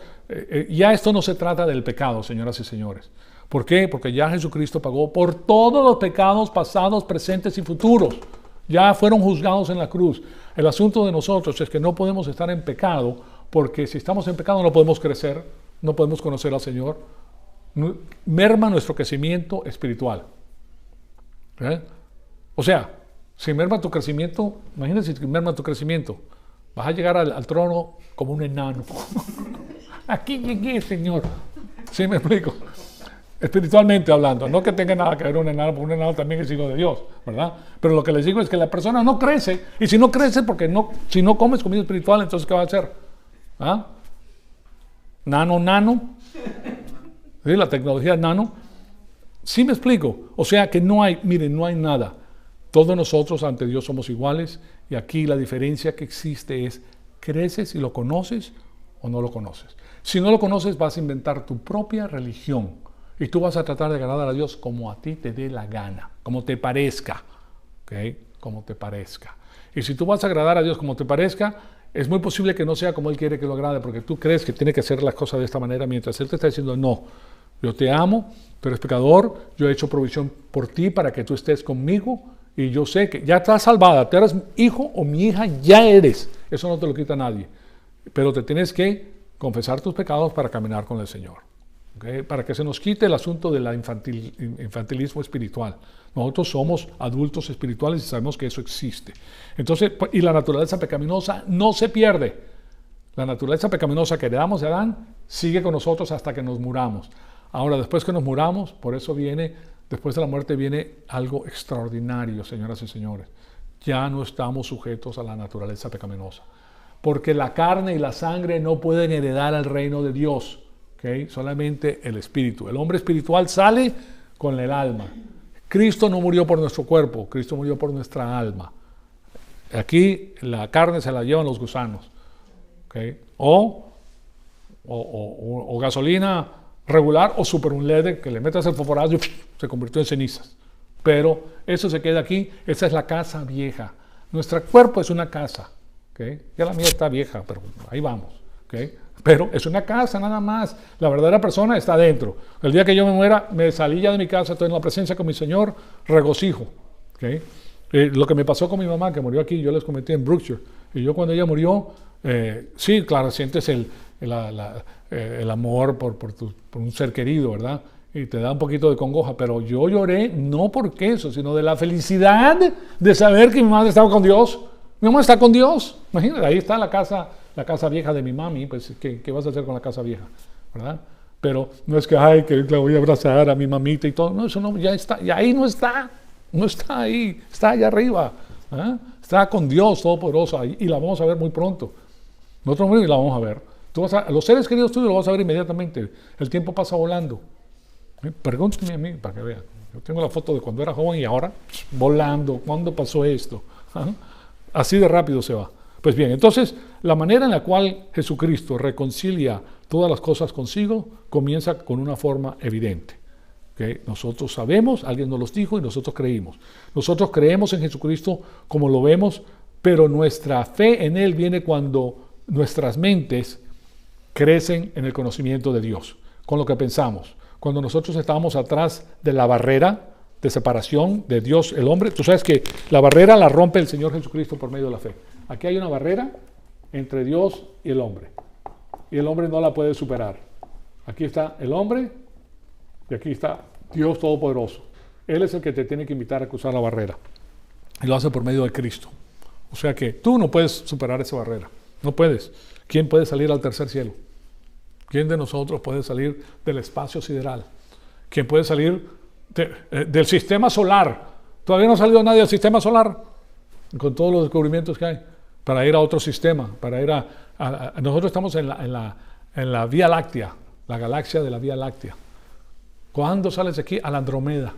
ya esto no se trata del pecado, señoras y señores. ¿Por qué? Porque ya Jesucristo pagó por todos los pecados pasados, presentes y futuros. Ya fueron juzgados en la cruz. El asunto de nosotros es que no podemos estar en pecado, porque si estamos en pecado no podemos crecer, no podemos conocer al Señor. Merma nuestro crecimiento espiritual. O sea, si merma tu crecimiento, imagínate si merma tu crecimiento, vas a llegar al trono como un enano. Aquí llegué, Señor. ¿Sí me explico? espiritualmente hablando, no que tenga nada que ver un enano, porque un enano también es hijo de Dios, ¿verdad? Pero lo que les digo es que la persona no crece, y si no crece, porque si no comes comida espiritual, entonces ¿qué va a hacer? ¿Ah? Nano, ¿sí? La tecnología nano, ¿sí me explico? O sea que no hay, miren, no hay nada. Todos nosotros ante Dios somos iguales, y aquí la diferencia que existe es, ¿creces y lo conoces o no lo conoces? Si no lo conoces, vas a inventar tu propia religión. Y tú vas a tratar de agradar a Dios como a ti te dé la gana, como te parezca, ¿ok? Como te parezca. Y si tú vas a agradar a Dios como te parezca, es muy posible que no sea como Él quiere que lo agrade, porque tú crees que tiene que hacer las cosas de esta manera, mientras Él te está diciendo, no, yo te amo, tú eres pecador, yo he hecho provisión por ti para que tú estés conmigo, y yo sé que ya estás salvada, tú eres hijo o mi hija, ya eres. Eso no te lo quita nadie. Pero te tienes que confesar tus pecados para caminar con el Señor. ¿Okay? Para que se nos quite el asunto del infantilismo espiritual. Nosotros somos adultos espirituales y sabemos que eso existe. Entonces, y la naturaleza pecaminosa no se pierde. La naturaleza pecaminosa que heredamos de Adán sigue con nosotros hasta que nos muramos. Ahora, después que nos muramos, por eso después de la muerte viene algo extraordinario, señoras y señores. Ya no estamos sujetos a la naturaleza pecaminosa. Porque la carne y la sangre no pueden heredar al reino de Dios. ¿Okay? Solamente el espíritu. El hombre espiritual sale con el alma. Cristo no murió por nuestro cuerpo, Cristo murió por nuestra alma. Aquí la carne se la llevan los gusanos. ¿Okay? O gasolina regular o super unleaded, que le metas el fosforazo y se convirtió en cenizas. Pero eso se queda aquí. Esa es la casa vieja. Nuestro cuerpo es una casa. ¿Okay? Ya la mía está vieja, pero ahí vamos. ¿Okay? Pero es una casa nada más. La verdadera persona está adentro. El día que yo me muera, me salí ya de mi casa, estoy en la presencia con mi Señor, regocijo. ¿Okay? Lo que me pasó con mi mamá, que murió aquí, yo les comenté en Brookshire. Y yo cuando ella murió, sí, claro, sientes el amor por un ser querido, ¿verdad? Y te da un poquito de congoja, pero yo lloré no por eso, sino de la felicidad de saber que mi madre estaba con Dios. Mi mamá está con Dios. Imagínate, ahí está la casa vieja de mi mami, pues ¿qué vas a hacer con la casa vieja? ¿Verdad? Pero no es que, ay, que la voy a abrazar a mi mamita y todo. No, eso no, ya está, y ahí no está. No está ahí, está allá arriba. ¿Eh? Está con Dios Todopoderoso y la vamos a ver muy pronto. Nosotros morimos y la vamos a ver. Los seres queridos tuyos lo vas a ver inmediatamente. El tiempo pasa volando. Pregúntame a mí para que vean. Yo tengo la foto de cuando era joven y ahora volando. ¿Cuándo pasó esto? ¿Ah? Así de rápido se va. Pues bien, entonces la manera en la cual Jesucristo reconcilia todas las cosas consigo comienza con una forma evidente. ¿Okay? Nosotros sabemos, alguien nos los dijo y nosotros creímos. Nosotros creemos en Jesucristo como lo vemos, pero nuestra fe en Él viene cuando nuestras mentes crecen en el conocimiento de Dios, con lo que pensamos. Cuando nosotros estábamos atrás de la barrera de separación de Dios, el hombre, tú sabes que la barrera la rompe el Señor Jesucristo por medio de la fe. Aquí hay una barrera entre Dios y el hombre no la puede superar. Aquí está el hombre y aquí está Dios Todopoderoso. Él es el que te tiene que invitar a cruzar la barrera y lo hace por medio de Cristo. O sea que tú no puedes superar esa barrera, no puedes. ¿Quién puede salir al tercer cielo? ¿Quién de nosotros puede salir del espacio sideral? ¿Quién puede salir del sistema solar? Todavía no ha salido nadie del sistema solar, con todos los descubrimientos que hay, para ir a otro sistema, para ir nosotros estamos en la Vía Láctea, la galaxia de la Vía Láctea. ¿Cuándo sales de aquí? A la Andrómeda.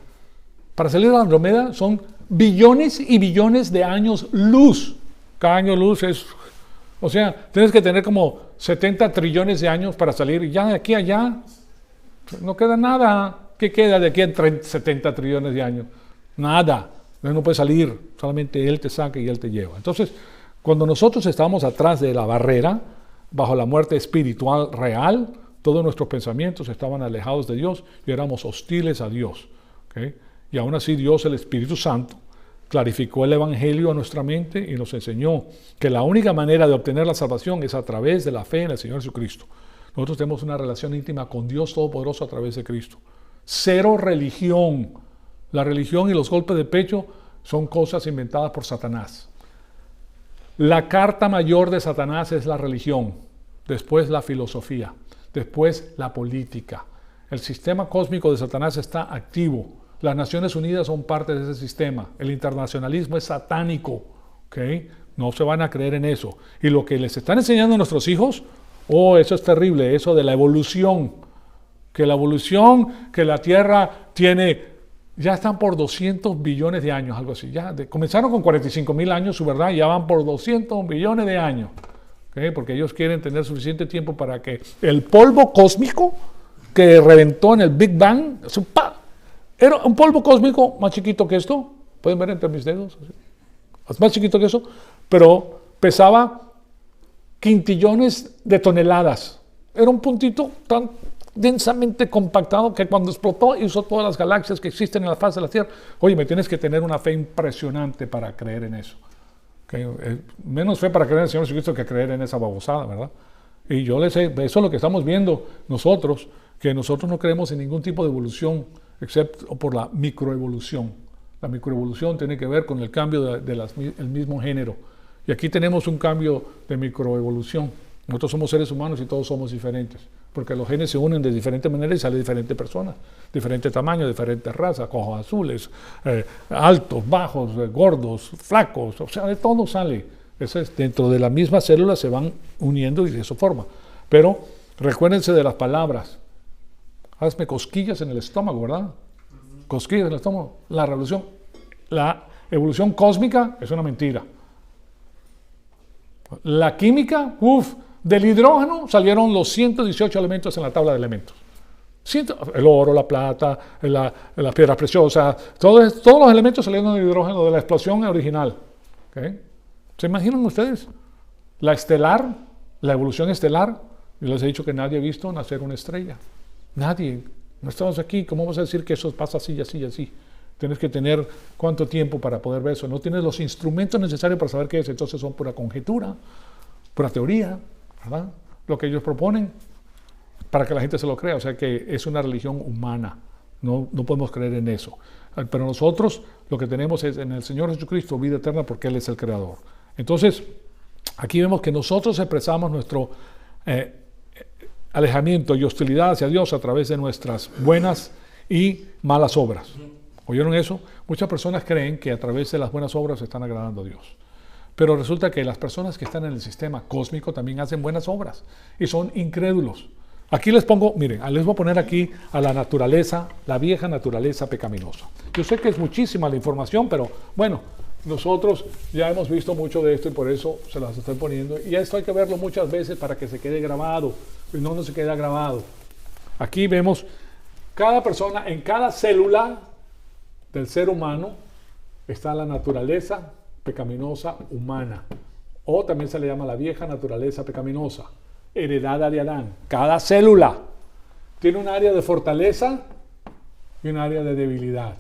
Para salir a la Andrómeda son billones y billones de años luz. Cada año luz es... O sea, tienes que tener como 70 trillones de años para salir, y ya de aquí a allá no queda nada. ¿Qué queda de aquí a 70 trillones de años? Nada. No puede salir, solamente Él te saca y Él te lleva. Entonces, cuando nosotros estábamos atrás de la barrera, bajo la muerte espiritual real, todos nuestros pensamientos estaban alejados de Dios y éramos hostiles a Dios. ¿Okay? Y aún así Dios, el Espíritu Santo, clarificó el Evangelio a nuestra mente y nos enseñó que la única manera de obtener la salvación es a través de la fe en el Señor Jesucristo. Nosotros tenemos una relación íntima con Dios Todopoderoso a través de Cristo. Cero religión. La religión y los golpes de pecho son cosas inventadas por Satanás. La carta mayor de Satanás es la religión, después la filosofía, después la política. El sistema cósmico de Satanás está activo. Las Naciones Unidas son parte de ese sistema. El internacionalismo es satánico. ¿Okay? No se van a creer en eso. Y lo que les están enseñando a nuestros hijos, oh, eso es terrible, eso de la evolución. Que la evolución, que la Tierra tiene, ya están por 200 billones de años, algo así. Comenzaron con 45.000 años, su verdad, y ya van por 200 billones de años. ¿Okay? Porque ellos quieren tener suficiente tiempo para que el polvo cósmico que reventó en el Big Bang, era un polvo cósmico más chiquito que esto, pueden ver entre mis dedos, es más chiquito que eso, pero pesaba quintillones de toneladas. Era un puntito tan densamente compactado que cuando explotó hizo todas las galaxias que existen en la faz de la Tierra. Oye, me tienes que tener una fe impresionante para creer en eso. ¿Okay? Menos fe para creer en el Señor Jesucristo que creer en esa babosada, ¿verdad? Y yo les sé, eso es lo que estamos viendo nosotros, que nosotros no creemos en ningún tipo de evolución, excepto por la microevolución. La microevolución tiene que ver con el cambio del mismo género. Y aquí tenemos un cambio de microevolución. Nosotros somos seres humanos y todos somos diferentes, porque los genes se unen de diferentes maneras y salen diferentes personas, diferente tamaño, diferentes razas, ojos azules, altos, bajos, gordos, flacos, o sea, de todo sale. Eso es, dentro de la misma célula se van uniendo y de esa forma. Pero recuérdense de las palabras. Hazme cosquillas en el estómago, ¿verdad? Cosquillas en el estómago. La evolución cósmica es una mentira. La química, del hidrógeno salieron los 118 elementos en la tabla de elementos. El oro, la plata, las piedras preciosas, todos los elementos salieron del hidrógeno de la explosión original. ¿Okay? ¿Se imaginan ustedes? La evolución estelar, yo les he dicho que nadie ha visto nacer una estrella. Nadie. No estamos aquí. ¿Cómo vamos a decir que eso pasa así, así, así? Tienes que tener cuánto tiempo para poder ver eso. No tienes los instrumentos necesarios para saber qué es. Entonces son pura conjetura, pura teoría, ¿verdad? Lo que ellos proponen para que la gente se lo crea. O sea que es una religión humana. No podemos creer en eso. Pero nosotros lo que tenemos es en el Señor Jesucristo vida eterna porque Él es el Creador. Entonces, aquí vemos que nosotros expresamos nuestro alejamiento y hostilidad hacia Dios a través de nuestras buenas y malas obras. ¿Oyeron eso? Muchas personas creen que a través de las buenas obras están agradando a Dios. Pero resulta que las personas que están en el sistema cósmico también hacen buenas obras y son incrédulos. Aquí les pongo, miren, les voy a poner aquí a la naturaleza, la vieja naturaleza pecaminosa. Yo sé que es muchísima la información, pero bueno, nosotros ya hemos visto mucho de esto y por eso se las estoy poniendo. Y esto hay que verlo muchas veces para que se quede grabado, y no se queda grabado. Aquí vemos cada persona, en cada célula del ser humano está la naturaleza pecaminosa humana, o también se le llama la vieja naturaleza pecaminosa, heredada de Adán. Cada célula tiene un área de fortaleza y un área de debilidad,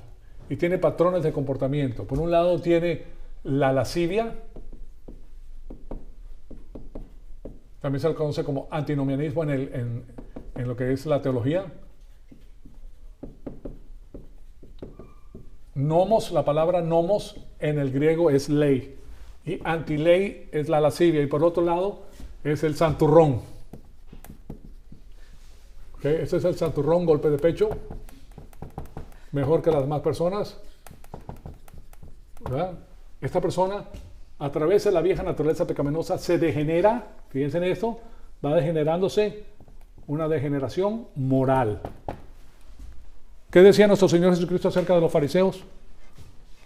y tiene patrones de comportamiento. Por un lado tiene la lascivia, también se le conoce como antinomianismo en lo que es la teología. Nomos, la palabra nomos en el griego es ley, y antiley es la lascivia, y por otro lado es el santurrón. ¿Okay? Este es el santurrón, golpe de pecho, mejor que las demás personas, ¿verdad? Esta persona, a través de la vieja naturaleza pecaminosa, se degenera, fíjense en esto, va degenerándose una degeneración moral. ¿Qué decía nuestro Señor Jesucristo acerca de los fariseos?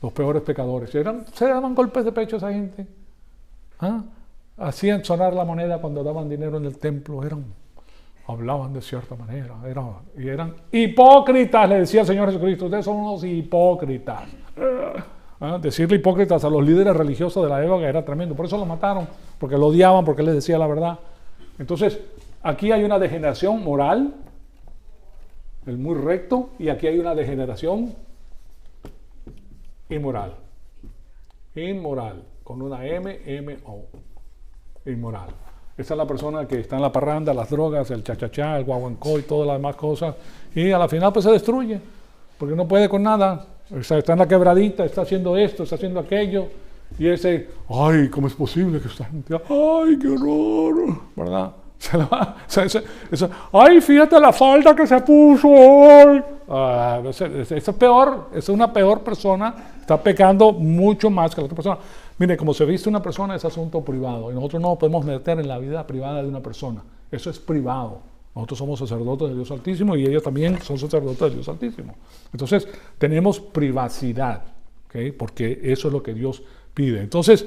Los peores pecadores. Se daban golpes de pecho a esa gente. Hacían sonar la moneda cuando daban dinero en el templo. Hablaban de cierta manera. Y eran hipócritas, le decía el Señor Jesucristo. Ustedes son unos hipócritas. Decirle hipócritas a los líderes religiosos de la época era tremendo. Por eso lo mataron, porque lo odiaban, porque él les decía la verdad. Entonces, aquí hay una degeneración moral, el muy recto, y aquí hay una degeneración inmoral. Inmoral, con una M-M-O. Inmoral. Esa es la persona que está en la parranda, las drogas, el chachachá, el guaguancó y todas las demás cosas, y a la final pues se destruye, porque no puede con nada. Está en la quebradita, está haciendo esto, está haciendo aquello, y ese, ay, ¿cómo es posible que esta gente, ay, qué horror, ¿verdad? Ay, fíjate la falda que se puso hoy. Eso es peor, es una peor persona, está pecando mucho más que la otra persona. Mire, como se viste una persona es asunto privado y nosotros no nos podemos meter en la vida privada de una persona. Eso es privado. Nosotros somos sacerdotes de Dios Altísimo y ellos también son sacerdotes de Dios Altísimo. Entonces, tenemos privacidad, ¿okay? Porque eso es lo que Dios pide. Entonces,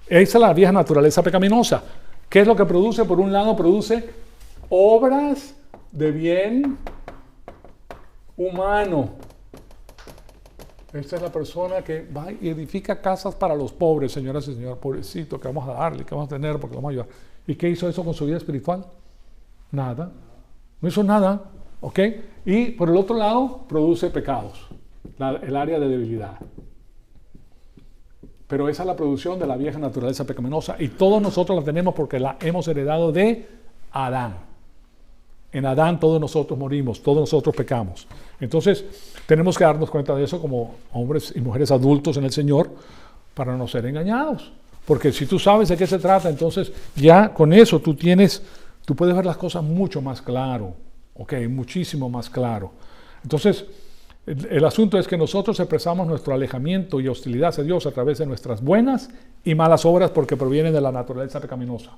esa es la vieja naturaleza pecaminosa. ¿Qué es lo que produce? Por un lado, produce obras de bien humano. Esta es la persona que va y edifica casas para los pobres, señoras y señores, pobrecito, que vamos a darle, que vamos a tener, porque lo vamos a ayudar. ¿Y qué hizo eso con su vida espiritual? Nada. No hizo nada, ¿ok? Y por el otro lado, produce pecados, el área de debilidad. Pero esa es la producción de la vieja naturaleza pecaminosa y todos nosotros la tenemos porque la hemos heredado de Adán. En Adán todos nosotros morimos, todos nosotros pecamos. Entonces tenemos que darnos cuenta de eso como hombres y mujeres adultos en el Señor para no ser engañados. Porque si tú sabes de qué se trata, entonces ya con eso tú puedes ver las cosas mucho más claro, ¿ok? Muchísimo más claro. Entonces, el asunto es que nosotros expresamos nuestro alejamiento y hostilidad hacia Dios a través de nuestras buenas y malas obras porque provienen de la naturaleza pecaminosa.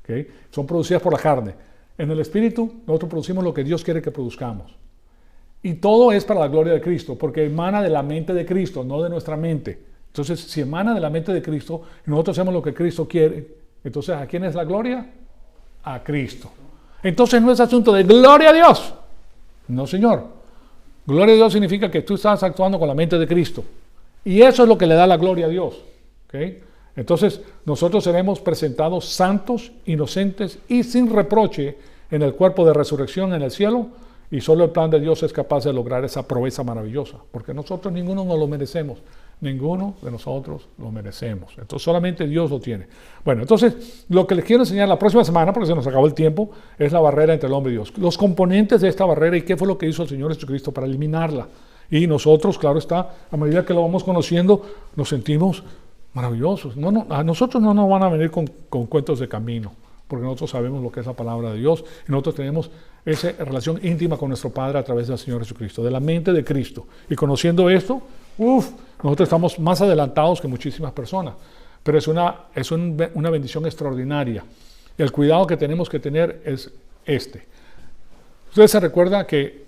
¿Okay? Son producidas por la carne. En el Espíritu nosotros producimos lo que Dios quiere que produzcamos. Y todo es para la gloria de Cristo porque emana de la mente de Cristo, no de nuestra mente. Entonces, si emana de la mente de Cristo y nosotros hacemos lo que Cristo quiere, entonces ¿a quién es la gloria? A Cristo. Entonces no es asunto de gloria a Dios. No, señor. Gloria a Dios significa que tú estás actuando con la mente de Cristo. Y eso es lo que le da la gloria a Dios. ¿Okay? Entonces, nosotros seremos presentados santos, inocentes y sin reproche en el cuerpo de resurrección en el cielo. Y solo el plan de Dios es capaz de lograr esa proeza maravillosa. Porque nosotros ninguno nos lo merecemos. Ninguno de nosotros lo merecemos. Entonces solamente Dios lo tiene. Bueno, entonces lo que les quiero enseñar la próxima semana, porque se nos acabó el tiempo, es la barrera entre el hombre y Dios. Los componentes de esta barrera y qué fue lo que hizo el Señor Jesucristo para eliminarla. Y nosotros, claro está, a medida que lo vamos conociendo, nos sentimos maravillosos. A nosotros no nos van a venir con cuentos de camino, porque nosotros sabemos lo que es la palabra de Dios y nosotros tenemos esa relación íntima con nuestro Padre a través del Señor Jesucristo, de la mente de Cristo. Y conociendo esto, nosotros estamos más adelantados que muchísimas personas, pero es una bendición extraordinaria. El cuidado que tenemos que tener es este. Ustedes se recuerdan que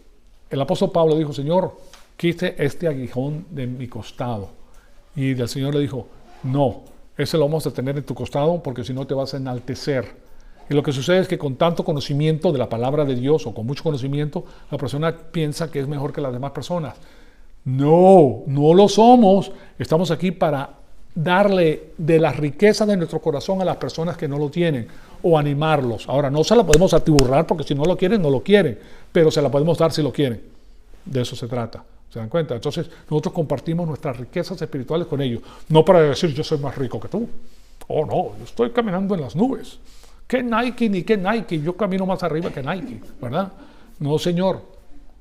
el apóstol Pablo dijo, Señor, quite este aguijón de mi costado. Y el Señor le dijo, no, ese lo vamos a tener en tu costado porque si no te vas a enaltecer. Y lo que sucede es que con tanto conocimiento de la palabra de Dios o con mucho conocimiento, la persona piensa que es mejor que las demás personas. No lo somos. Estamos aquí para darle de la riqueza de nuestro corazón a las personas que no lo tienen o animarlos. Ahora, no se la podemos atiburrar porque si no lo quieren, no lo quieren, pero se la podemos dar si lo quieren. De eso se trata. ¿Se dan cuenta? Entonces, nosotros compartimos nuestras riquezas espirituales con ellos. No para decir, yo soy más rico que tú. Oh, no, yo estoy caminando en las nubes. ¿Qué Nike ni qué Nike? Yo camino más arriba que Nike, ¿verdad? No, señor.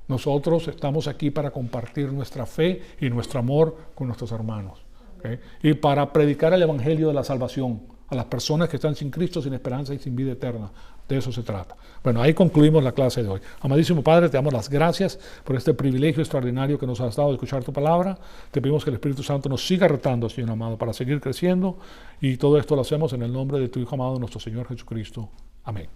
Nosotros estamos aquí para compartir nuestra fe y nuestro amor con nuestros hermanos. ¿Okay? Y para predicar el evangelio de la salvación a las personas que están sin Cristo, sin esperanza y sin vida eterna. De eso se trata. Bueno, ahí concluimos la clase de hoy. Amadísimo Padre, te damos las gracias por este privilegio extraordinario que nos has dado de escuchar tu palabra. Te pedimos que el Espíritu Santo nos siga retando, Señor amado, para seguir creciendo. Y todo esto lo hacemos en el nombre de tu Hijo amado, nuestro Señor Jesucristo. Amén.